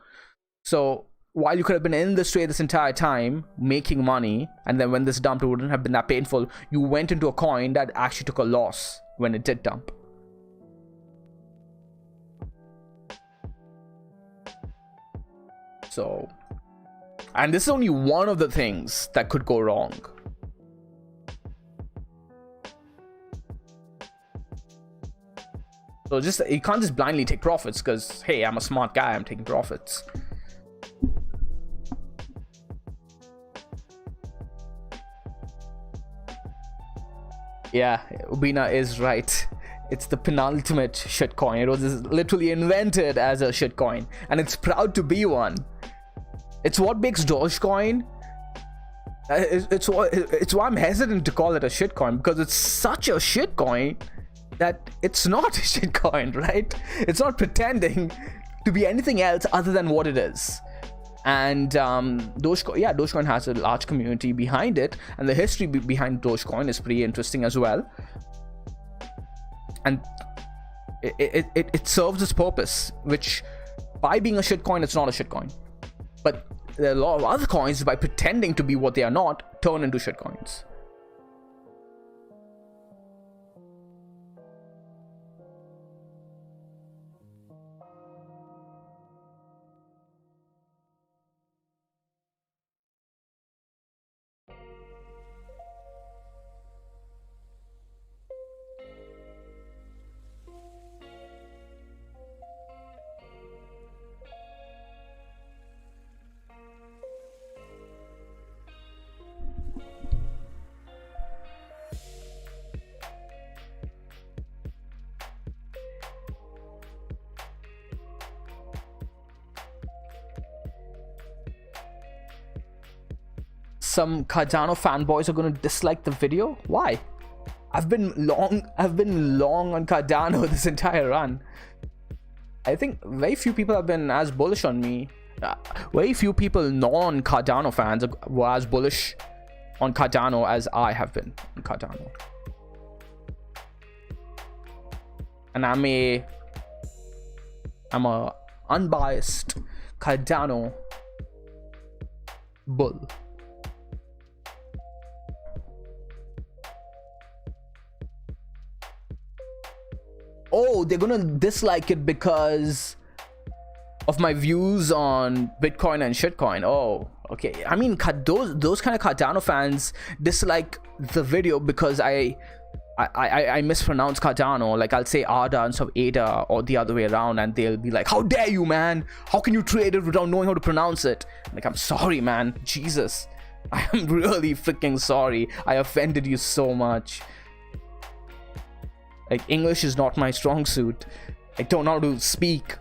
So while you could have been in this trade this entire time making money, and then when this dumped, it wouldn't have been that painful, you went into a coin that actually took a loss when it did dump. So, and this is only one of the things that could go wrong. So just, you can't just blindly take profits because, hey, I'm a smart guy, I'm taking profits. Yeah, Ubina is right. It's the penultimate shitcoin. It was literally invented as a shitcoin, and it's proud to be one. It's what makes Dogecoin. It's why I'm hesitant to call it a shitcoin, because it's such a shitcoin that it's not a shitcoin, right? It's not pretending to be anything else other than what it is. And Dogecoin has a large community behind it, and the history behind Dogecoin is pretty interesting as well. And it serves its purpose, which By being a shitcoin, it's not a shitcoin. But there are a lot of other coins, by pretending to be what they are not, turn into shitcoins. Some Cardano fanboys are going to dislike the video. Why? I've been long on Cardano this entire run. I think very few people have been as bullish on me. Very few people non-Cardano fans were as bullish on Cardano as I have been on Cardano. And I'm a unbiased Cardano bull. Oh, they're gonna dislike it because of my views on Bitcoin and shitcoin. Oh, okay. I mean, those kind of Cardano fans dislike the video because I mispronounce Cardano. Like, I'll say Ada instead of Ada, or the other way around, and they'll be like, "How dare you, man? How can you trade it without knowing how to pronounce it?" Like, I'm sorry, man. Jesus, I am really freaking sorry. I offended you so much. Like, English is not my strong suit. I don't know how to speak.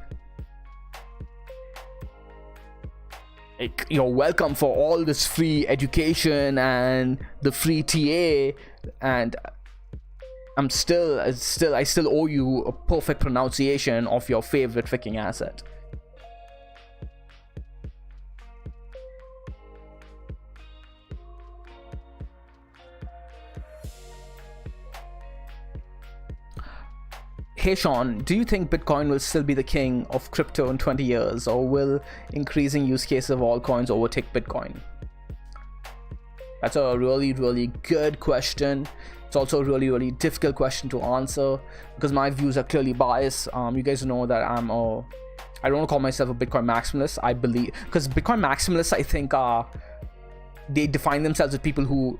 Like, you're welcome for all this free education and the free TA, and I still owe you a perfect pronunciation of your favorite freaking asset. Hey Sean, do you think Bitcoin will still be the king of crypto in 20 years, or will increasing use cases of altcoins overtake Bitcoin? That's a really, really good question. It's also a really, really difficult question to answer because my views are clearly biased. You guys know that I don't want to call myself a Bitcoin maximalist. I believe, because Bitcoin maximalists, I think, they define themselves as people who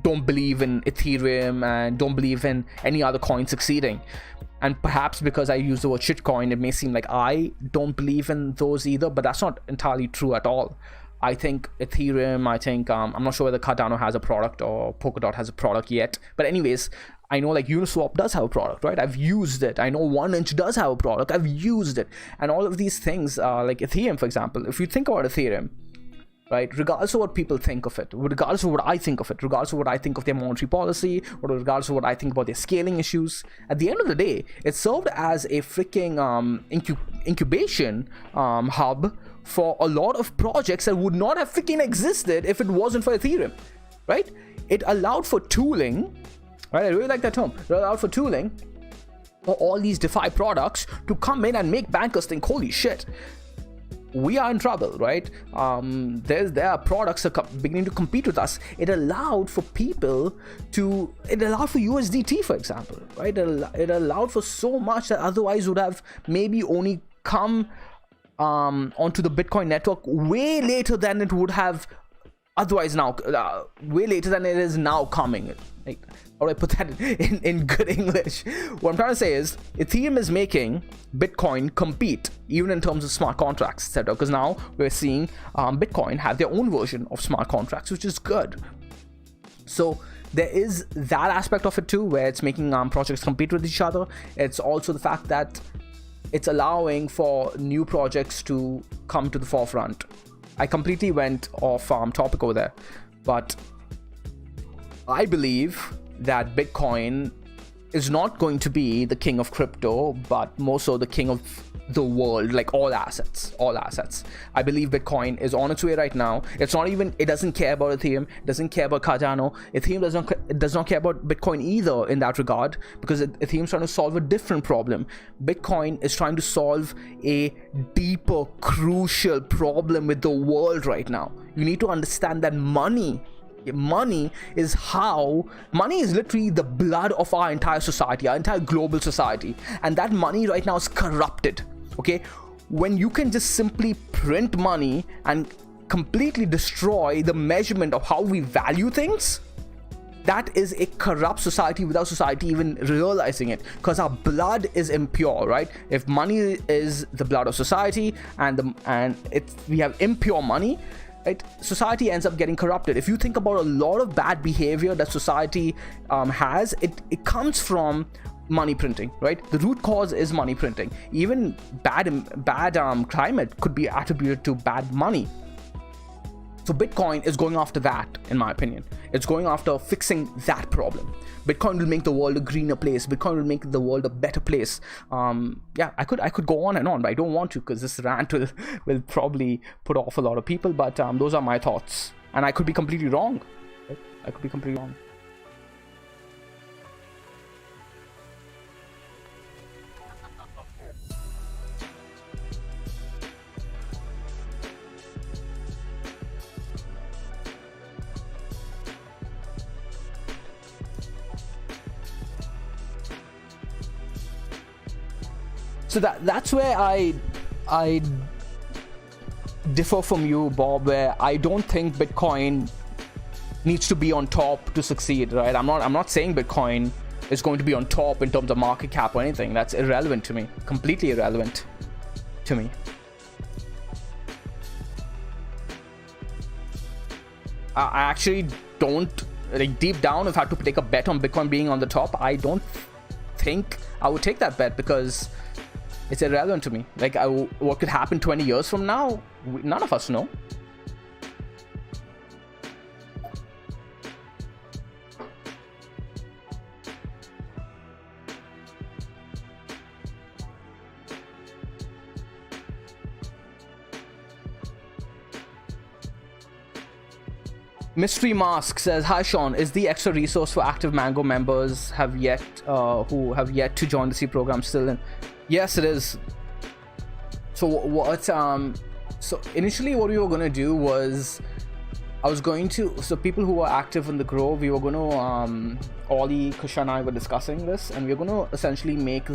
don't believe in Ethereum and don't believe in any other coin succeeding. And perhaps because I use the word shitcoin, it may seem like I don't believe in those either, but that's not entirely true at all. I think Ethereum, I'm not sure whether Cardano has a product or Polkadot has a product yet. But anyways, I know like Uniswap does have a product, right? I've used it. I know 1inch does have a product. I've used it. And all of these things, like Ethereum, for example, if you think about Ethereum, right, regardless of what people think of it, regardless of what I think of it, regardless of what I think of their monetary policy, or regardless of what I think about their scaling issues, at the end of the day, it served as a freaking incubation hub for a lot of projects that would not have freaking existed if it wasn't for Ethereum, right? It allowed for tooling, right? I really like that term. It allowed for tooling for all these DeFi products to come in and make bankers think, holy shit, we are in trouble, right? There are products that are beginning to compete with us. It allowed for USDT, for example, right? It allowed for so much that otherwise would have maybe only come onto the Bitcoin network way later than it would have otherwise now, way later than it is now coming. Like, how do I put that in good English? What I'm trying to say is Ethereum is making Bitcoin compete even in terms of smart contracts, etc. Because now we're seeing Bitcoin have their own version of smart contracts, which is good. So there is that aspect of it too, where it's making projects compete with each other. It's also the fact that it's allowing for new projects to come to the forefront. I completely went off topic over there, but I believe that Bitcoin is not going to be the king of crypto, but more so the king of the world, like all assets. I believe Bitcoin is on its way right now. It doesn't care about Ethereum, it doesn't care about Cardano. Ethereum does not care about Bitcoin either in that regard, because Ethereum's trying to solve a different problem. Bitcoin is trying to solve a deeper, crucial problem with the world right now. You need to understand that money is literally the blood of our entire society, our entire global society, and that money right now is corrupted. Okay, when you can just simply print money and completely destroy the measurement of how we value things, that is a corrupt society without society even realizing it, because our blood is impure, right? If money is the blood of society we have impure money, right, society ends up getting corrupted. If you think about a lot of bad behavior that society has, it comes from money printing, right? The root cause is money printing. Even bad climate could be attributed to bad money. So Bitcoin is going after that, in my opinion. It's going after fixing that problem. Bitcoin will make the world a greener place. Bitcoin will make the world a better place. Yeah, I could go on and on, but I don't want to, because this rant will probably put off a lot of people. But those are my thoughts, and I could be completely wrong. Right? I could be completely wrong. So that's where I differ from you, Bob, where I don't think Bitcoin needs to be on top to succeed, right? I'm not saying Bitcoin is going to be on top in terms of market cap or anything. That's irrelevant to me, completely irrelevant to me. I actually don't, like, deep down, if I had to take a bet on Bitcoin being on the top, I don't think I would take that bet, because it's irrelevant to me. Like, what could happen 20 years from now? None of us know. Mystery Mask says, "Hi Sean, is the extra resource for active Mango members who have yet to join the C program still in?" Yes, it is. So what? So initially, what we were gonna do was, so people who were active in the Grove, we were gonna Ollie, Kusha, and I were discussing this, and we were gonna essentially make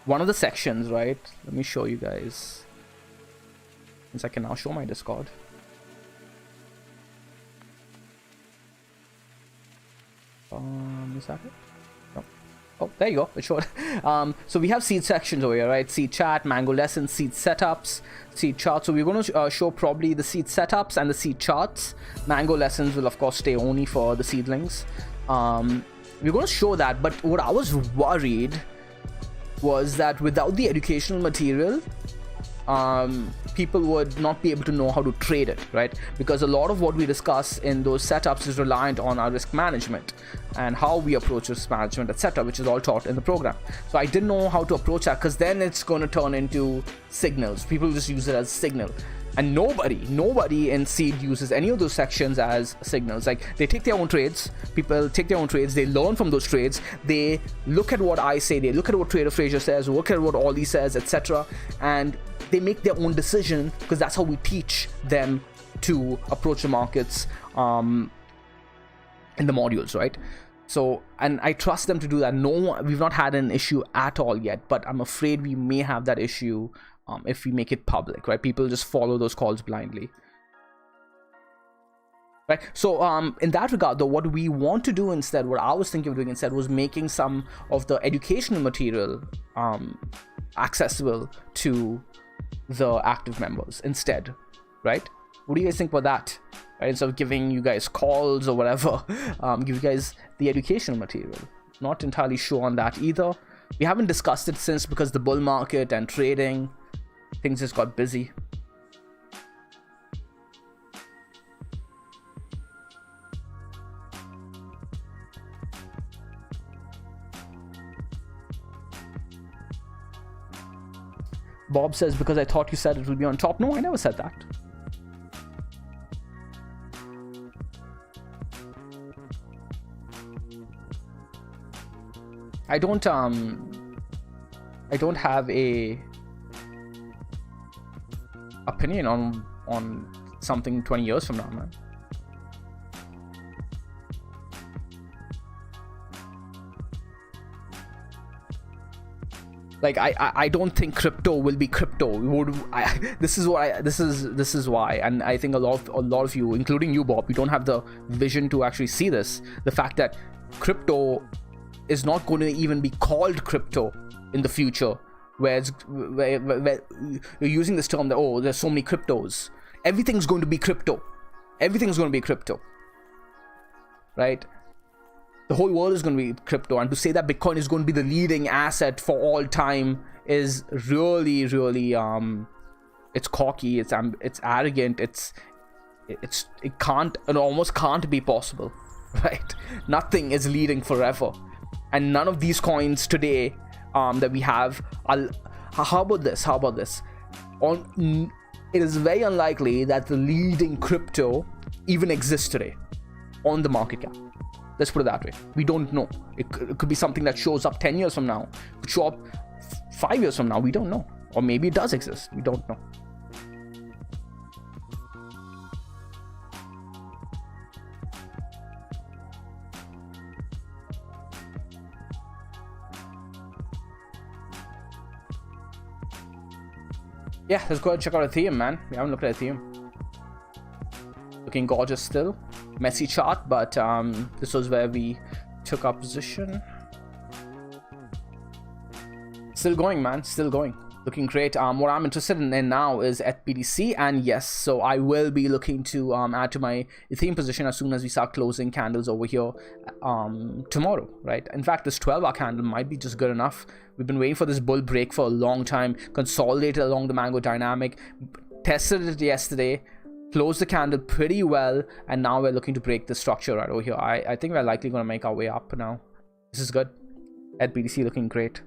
one of the sections, right? Let me show you guys, since I can now show my Discord. Is that it? No. Oh, there you go. It's short. So we have seed sections over here, right? Seed chat, Mango lessons, seed setups, seed charts. So we're going to show probably the seed setups and the seed charts. Mango lessons will of course stay only for the seedlings. We're going to show that, but what I was worried was that without the educational material, people would not be able to know how to trade it, right? Because a lot of what we discuss in those setups is reliant on our risk management and how we approach risk management, etc., which is all taught in the program. So I didn't know how to approach that, because then it's going to turn into signals. People just use it as signal, and nobody in seed uses any of those sections as signals. Like, they take their own trades, people take their own trades, they learn from those trades, they look at what I say, they look at what Trader Fraser says, look at what Ollie says, etc., and they make their own decision, because that's how we teach them to approach the markets in the modules, right? So, and I trust them to do that. We've not had an issue at all yet, but I'm afraid we may have that issue if we make it public, right? People just follow those calls blindly, right? So in that regard, though, what we want to do instead, what I was thinking of doing instead, was making some of the educational material accessible to the active members instead, right? What do you guys think about that? Right, instead of giving you guys calls or whatever, give you guys the educational material. Not entirely sure on that either. We haven't discussed it since, because the bull market and trading, things just got busy. Bob says, because I thought you said it will be on top. No, I never said that. I don't have a opinion on something 20 years from now, man. Like I don't think crypto will be crypto. This is why, and I think a lot of you, including you, Bob, you don't have the vision to actually see this. The fact that crypto is not going to even be called crypto in the future, where you're using this term that, oh, there's so many cryptos. Everything's going to be crypto. Everything's going to be crypto, right? The whole world is going to be crypto, and to say that Bitcoin is going to be the leading asset for all time is really, really it's cocky, it's arrogant, it almost can't be possible, right? Nothing is leading forever, and none of these coins today that we have are. How about this? It is very unlikely that the leading crypto even exists today on the market cap. Let's put it that way. We don't know. It could be something that shows up 10 years from now. It could show up 5 years from now. We don't know. Or maybe it does exist. We don't know. Yeah, let's go ahead and check out Ethereum, man. We haven't looked at Ethereum. Looking gorgeous still. Messy chart, but this was where we took our position. Still going, man. Still going. Looking great. What I'm interested in now is at BTC, and yes, so I will be looking to add to my Ethereum position as soon as we start closing candles over here tomorrow, right? In fact, this 12-hour candle might be just good enough. We've been waiting for this bull break for a long time, consolidated along the Mango dynamic, tested it yesterday, closed the candle pretty well, and now we're looking to break the structure right over here. I think we're likely going to make our way up now. This is good. At BTC looking great.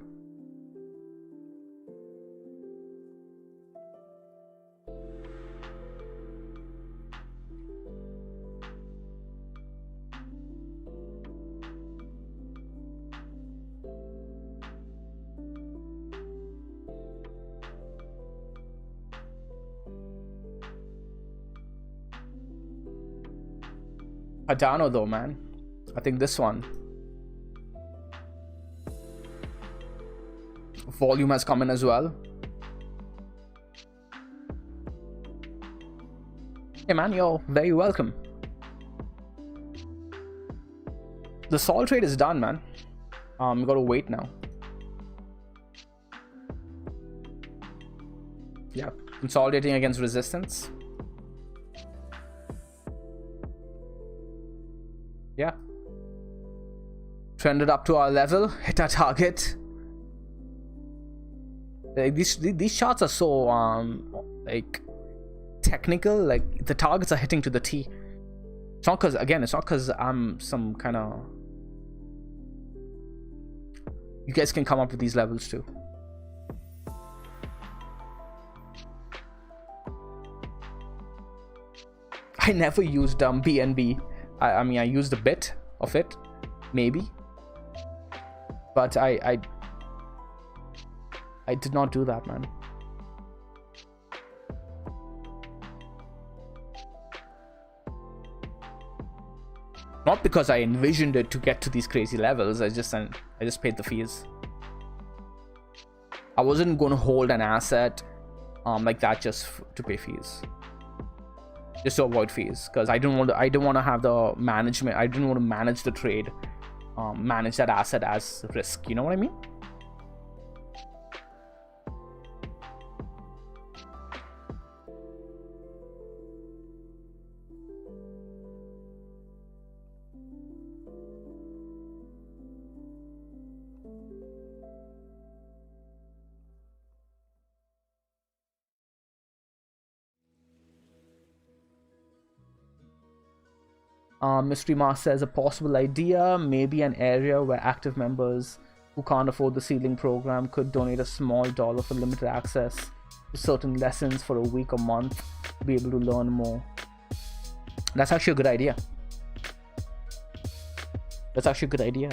Cardano though, man. I think this one. Volume has come in as well. Hey man, you're very welcome. The sol trade is done, man. We gotta wait now. Yeah, consolidating against resistance. Yeah, trended up to our level, hit our target. Like these charts are so like technical. Like the targets are hitting to the T. It's not because I'm some kind of. You guys can come up with these levels too. I never used BNB. I mean, I used a bit of it, maybe, but I did not do that, man. Not because I envisioned it to get to these crazy levels. I just paid the fees. I wasn't going to hold an asset like that just to pay fees. Just to avoid fees, because I didn't want to have the management. I didn't want to manage the trade, manage that asset as risk. You know what I mean? Mystery Master says a possible idea, maybe an area where active members who who can't afford the seedling program could donate a small dollar for limited access to certain lessons for a week or month to be able to learn more. That's actually a good idea. That's actually a good idea.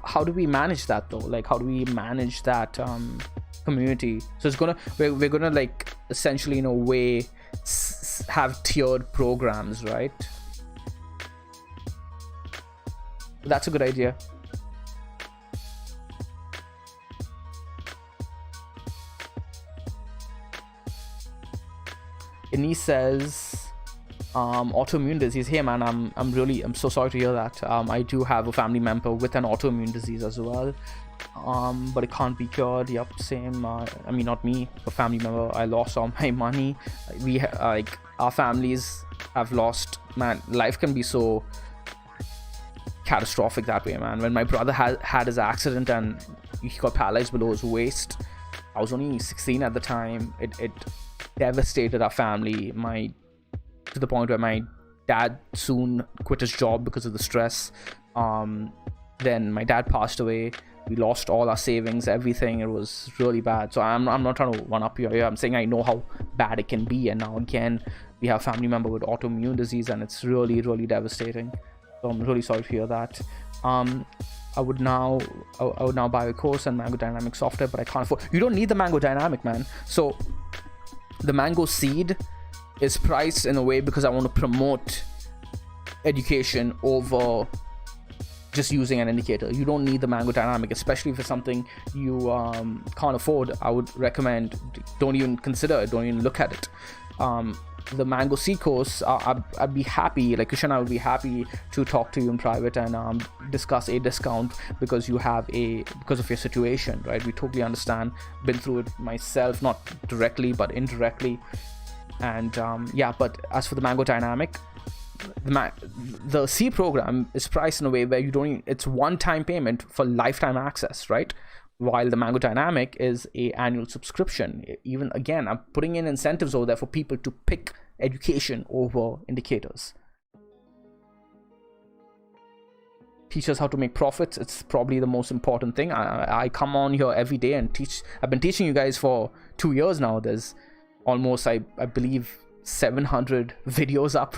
How do we manage that though? Like, how do we manage that community? So it's gonna, we're gonna like essentially in a way have tiered programs, right? That's a good idea. And he says autoimmune disease. Hey man, I'm so sorry to hear that. I do have a family member with an autoimmune disease as well, but it can't be cured. Yep, same. I mean, not me, a family member. I lost all my money. We like, our families have lost. Man, life can be so catastrophic that way, man. When my brother had his accident and he got paralyzed below his waist, I was only 16 at the time. It devastated our family, to the point where my dad soon quit his job because of the stress. Then my dad passed away. We lost all our savings, everything. It was really bad. So I'm not trying to one up you here. I'm saying I know how bad it can be, and now again we have a family member with autoimmune disease, and it's really, really devastating. So I'm really sorry to hear that. I would now buy a course on Mango Dynamic software, but I can't afford. You don't need the Mango Dynamic, man. So the Mango Seed is priced in a way because I want to promote education over just using an indicator. You don't need the Mango Dynamic, especially if it's something you can't afford. I would recommend don't even consider it, don't even look at it. The Mango Seed course, I'd be happy, like Krishan, I would be happy to talk to you in private and discuss a discount because of your situation, right? We totally understand, been through it myself, not directly but indirectly. And yeah, but as for the Mango Dynamic, the C program is priced in a way where you don't, it's one-time payment for lifetime access, right? While the Mango Dynamic is a annual subscription. Even again, I'm putting in incentives over there for people to pick education over indicators. Teach us how to make profits. It's probably the most important thing. I come on here every day and teach. I've been teaching you guys for 2 years now. There's almost, I believe, 700 videos up.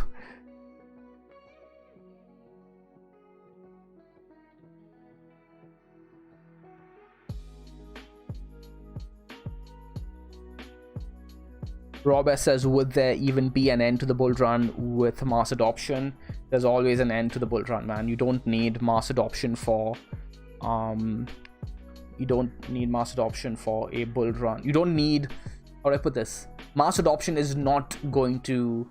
Rob S says, would there even be an end to the bull run with mass adoption? There's always an end to the bull run, man. You don't need mass adoption for a bull run. You don't need, how do I put this? Mass adoption is not going to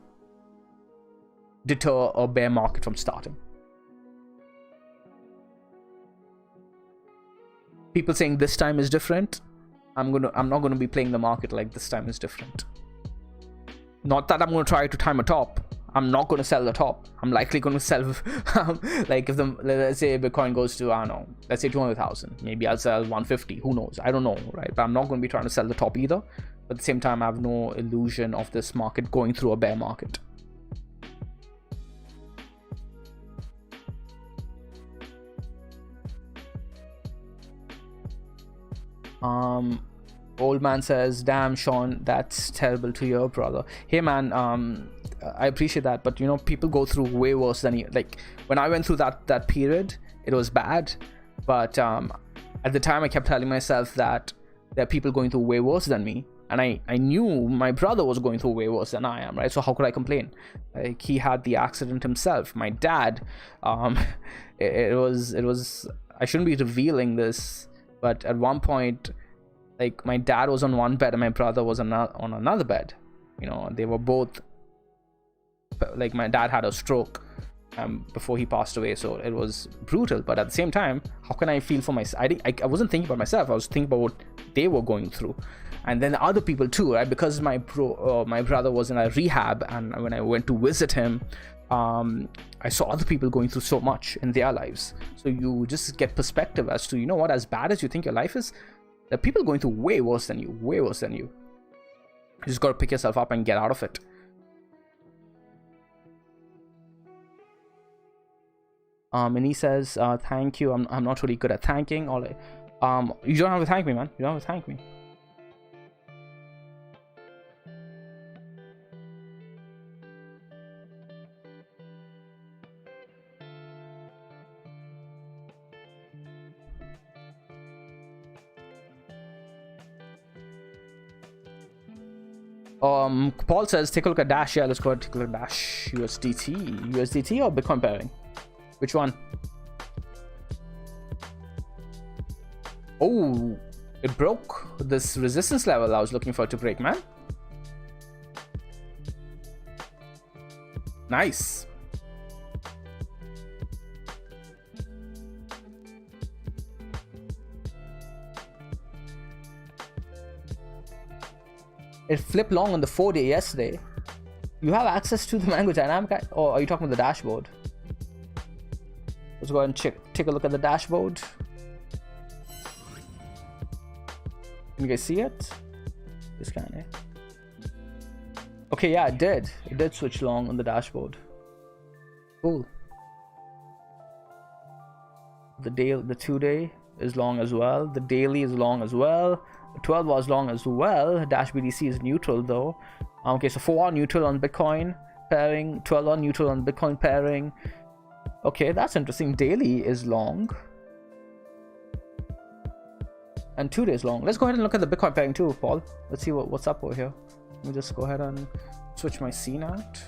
deter a bear market from starting. People saying this time is different. I'm not gonna be playing the market like this time is different. Not that I'm going to try to time a top. I'm not going to sell the top. I'm likely going to sell like if let's say Bitcoin goes to, I don't know, let's say 200,000, maybe I'll sell 150. Who knows? I don't know, right? But I'm not going to be trying to sell the top either. But at the same time, I have no illusion of this market going through a bear market. Old man says, damn Sean, that's terrible to hear, brother. Hey man, I appreciate that, but you know, people go through way worse than you. Like when I went through that period, it was bad, but at the time I kept telling myself that there are people going through way worse than me, and I knew my brother was going through way worse than I am, right? So how could I complain? Like, he had the accident himself. My dad, it was I shouldn't be revealing this, but at one point, like, my dad was on one bed and my brother was on another bed. You know, they were both, like, my dad had a stroke before he passed away, so it was brutal. But at the same time, how can I feel for myself? I wasn't thinking about myself. I was thinking about what they were going through, and then the other people too, right? Because my brother was in a rehab, and when I went to visit him, I saw other people going through so much in their lives. So you just get perspective as to, you know what, as bad as you think your life is, there are people going through way worse than you, way worse than you. You just got to pick yourself up and get out of it. And he says, thank you. I'm not really good at thanking. You don't have to thank me, man. You don't have to thank me. Paul says, take a look at Dash. Yeah, let's go and take a look at Dash. USDT or Bitcoin pairing? Which one? Oh, it broke this resistance level I was looking for it to break, man. Nice. It flipped long on the 4-day yesterday. You have access to the Mango dynamic, or are you talking about the dashboard? Let's go ahead and take a look at the dashboard. Can you guys see it? This kind of. Okay, yeah, it did. It did switch long on the dashboard. Cool. The 2-day is long as well. The daily is long as well. The 12 was long as well. Dash BTC is neutral though. Okay, so 4 are neutral on Bitcoin pairing. 12 are neutral on Bitcoin pairing. Okay, that's interesting. Daily is long. And 2 days long. Let's go ahead and look at the Bitcoin pairing too, Paul. Let's see what's up over here. Let me just go ahead and switch my scene out.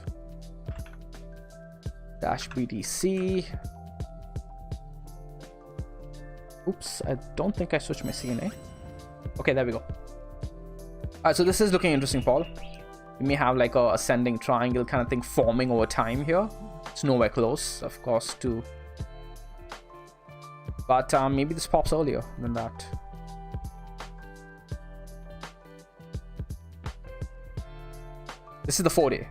Dash BTC. Oops, I don't think I switched my CNA. Okay, there we go. Alright, so this is looking interesting, Paul. You may have like a ascending triangle kind of thing forming over time here. It's nowhere close, of course, to... But maybe this pops earlier than that. This is the 4-day.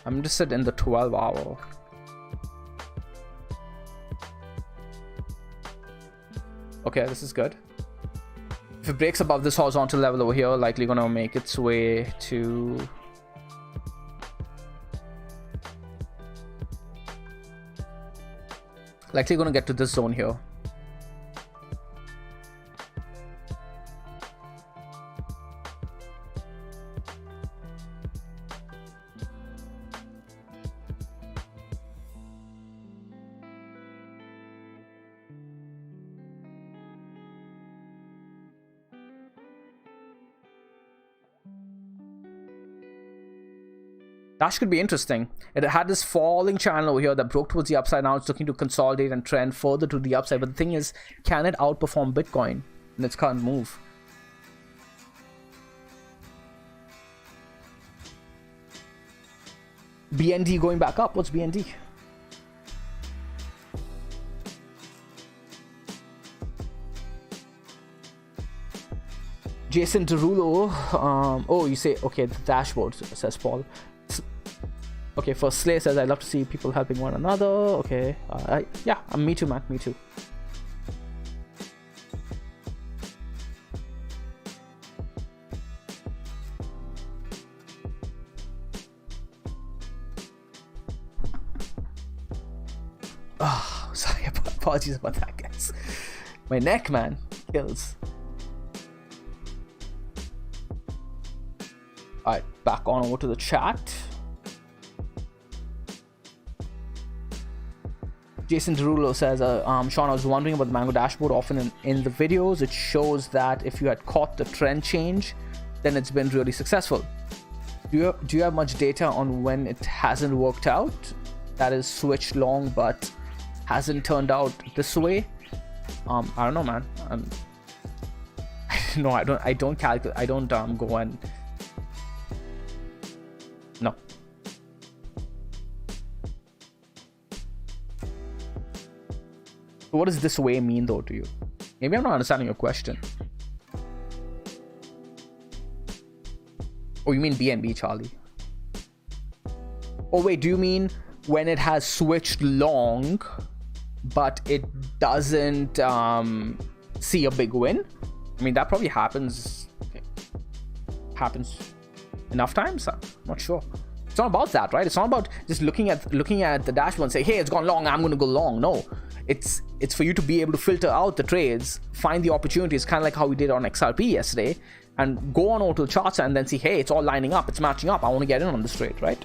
I'm interested in the 12-hour. Okay, this is good. If it breaks above this horizontal level over here, likely gonna make its way to... Likely gonna get to this zone here. Dash could be interesting. It had this falling channel over here that broke towards the upside. Now it's looking to consolidate and trend further to the upside. But the thing is, can it outperform Bitcoin in its current move? BND going back up. What's BND? Jason Derulo. Oh, you say, okay, the dashboard, says Paul. Okay, first Slay says, I love to see people helping one another. Okay, yeah, me too, man, me too. Oh, sorry, apologies about that, guys. My neck, man, kills. Alright, back on over to the chat. Jason Derulo says, Sean, I was wondering about the Mango dashboard. Often in the videos, it shows that if you had caught the trend change, then it's been really successful. Do you have much data on when it hasn't worked out? That is switched long, but hasn't turned out this way? I don't know, man. No, I don't calculate. I don't go and... No. What does this way mean though to you? Maybe I'm not understanding your question. Oh, you mean BNB, Charlie? Oh wait, do you mean when it has switched long, but it doesn't see a big win? I mean, that probably happens enough times. I'm not sure. It's not about that, right? It's not about just looking at the dashboard and say, hey, it's gone long, I'm going to go long. No. It's for you to be able to filter out the trades, find the opportunities, kind of like how we did on XRP yesterday, and go on over to the charts and then see, hey, it's all lining up, it's matching up, I want to get in on this trade, right?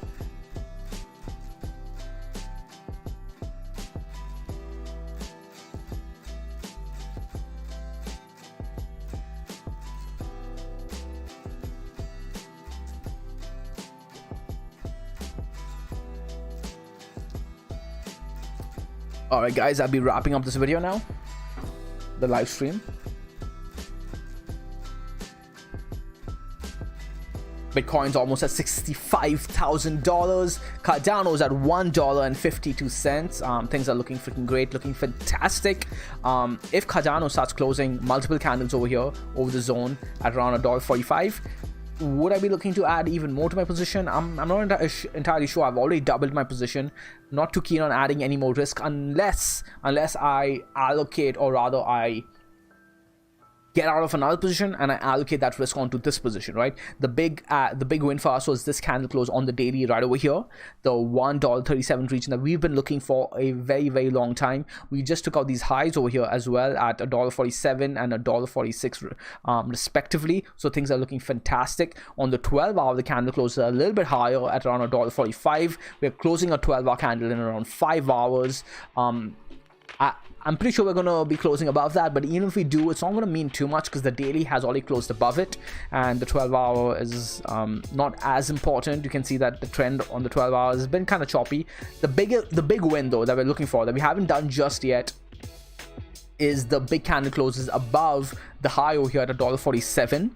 Alright guys, I'll be wrapping up this video now, the live stream. Bitcoin's almost at $65,000. Cardano's at $1.52. Things are looking freaking great, looking fantastic. If Cardano starts closing multiple candles over here, over the zone at around $1.45, would I be looking to add even more to my position? I'm not entirely sure. I've already doubled my position. Not too keen on adding any more risk unless I allocate, or rather I get out of another position and I allocate that risk onto this position, right? The big win for us was this candle close on the daily right over here, the $1.37 region that we've been looking for a very, very long time. We just took out these highs over here as well at $1.47 and $1.46 respectively, so things are looking fantastic. On the 12-hour, the candle closed a little bit higher at around $1.45. We're closing a 12-hour candle in around 5 hours. I'm pretty sure we're going to be closing above that, but even if we do, it's not going to mean too much because the daily has already closed above it, and the 12-hour is not as important. You can see that the trend on the 12 hours has been kind of choppy. The big win though that we're looking for, that we haven't done just yet, is the big candle closes above the high over here at $1.47,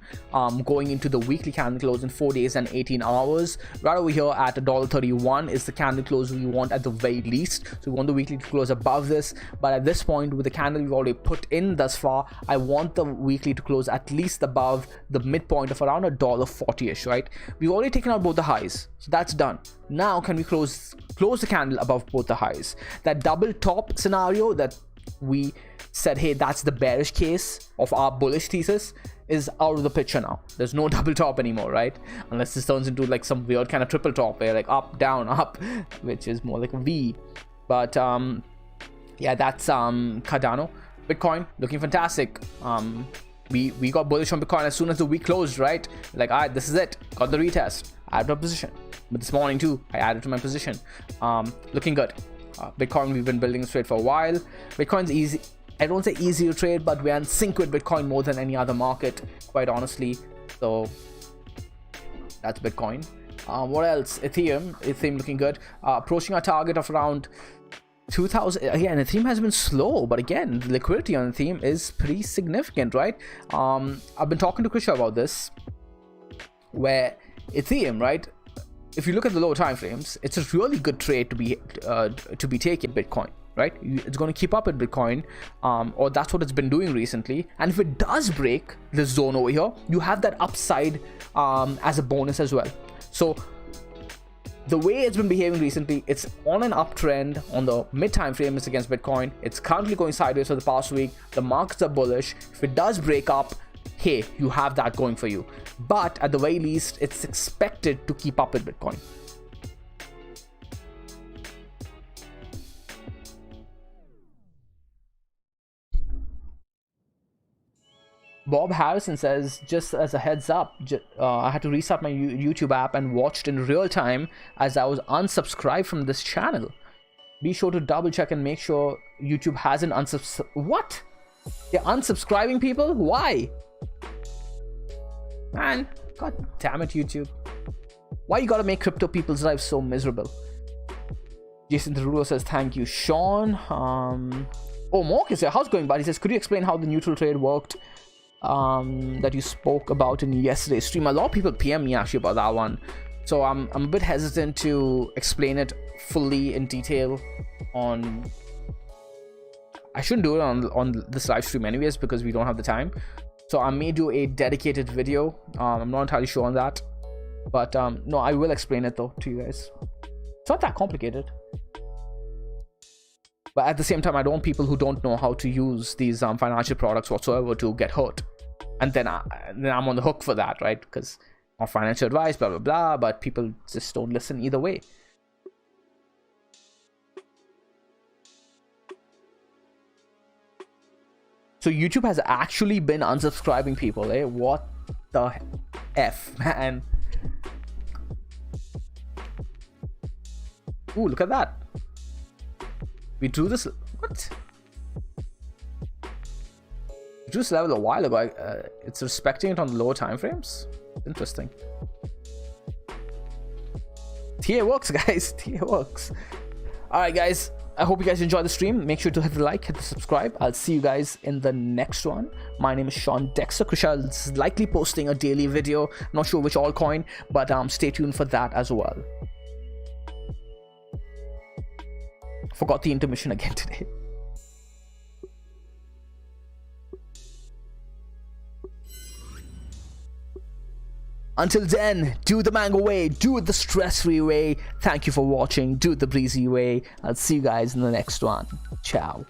going into the weekly candle close in 4 days and 18 hours. Right over here at $1.31 is the candle close we want at the very least. So we want the weekly to close above this, but at this point, with the candle we've already put in thus far, I want the weekly to close at least above the midpoint of around $1.40ish, right? We've already taken out both the highs, so that's done. Now can we close the candle above both the highs? That double top scenario that we said, hey, that's the bearish case of our bullish thesis, is out of the picture now. There's no double top anymore, right? Unless this turns into like some weird kind of triple top where like up, down, up, which is more like a V. But yeah, that's Cardano. Bitcoin looking fantastic. We got bullish on Bitcoin as soon as the week closed, right? Like, all right, this is it. Got the retest. Added my position. But this morning too, I added to my position. Looking good. Bitcoin, we've been building this trade for a while. Bitcoin's easy. I don't say easy to trade, but we're in sync with Bitcoin more than any other market, quite honestly. So that's Bitcoin. What else? Ethereum looking good. Approaching our target of around 2,000. Again, Ethereum has been slow, but again, the liquidity on Ethereum is pretty significant, right? I've been talking to Krisha about this, where Ethereum, right? If you look at the lower time frames, it's a really good trade to be taking Bitcoin, right? It's going to keep up with Bitcoin, or that's what it's been doing recently. And if it does break this zone over here, you have that upside as a bonus as well. So the way it's been behaving recently, it's on an uptrend on the mid time frame. It's against Bitcoin. It's currently going sideways for the past week. The markets are bullish. If it does break up, hey, you have that going for you. But at the very least, it's expected to keep up with Bitcoin. Bob Harrison says, just as a heads up, I had to restart my YouTube app and watched in real time as I was unsubscribed from this channel. Be sure to double check and make sure YouTube hasn't What? They're unsubscribing people? Why? Man, god damn it, YouTube. Why you gotta make crypto people's lives so miserable? Jason Derulo says, thank you, Sean. Oh, Mork is here. How's it going, buddy? He says, could you explain how the neutral trade worked that you spoke about in yesterday's stream? A lot of people PM me actually about that one. So I'm a bit hesitant to explain it fully in detail on... I shouldn't do it on this live stream anyways because we don't have the time. So I may do a dedicated video. I'm not entirely sure on that, but no, I will explain it though to you guys. It's not that complicated, but at the same time, I don't want people who don't know how to use these financial products whatsoever to get hurt, and then I'm on the hook for that, right? Because of financial advice, blah blah blah, but people just don't listen either way. So YouTube has actually been unsubscribing people, eh? What the F, man? Ooh, look at that. We drew this. What? We drew this level a while ago. It's respecting it on the lower time frames. Interesting. TA works, guys. TA works. Alright, guys. I hope you guys enjoyed the stream. Make sure to hit the like, hit the subscribe. I'll see you guys in the next one. My name is Sean Dexter. Krishal's likely posting a daily video. Not sure which altcoin, but stay tuned for that as well. Forgot the intermission again today. Until then, do it the mango way, do it the stress-free way. Thank you for watching. Do it the breezy way. I'll see you guys in the next one. Ciao.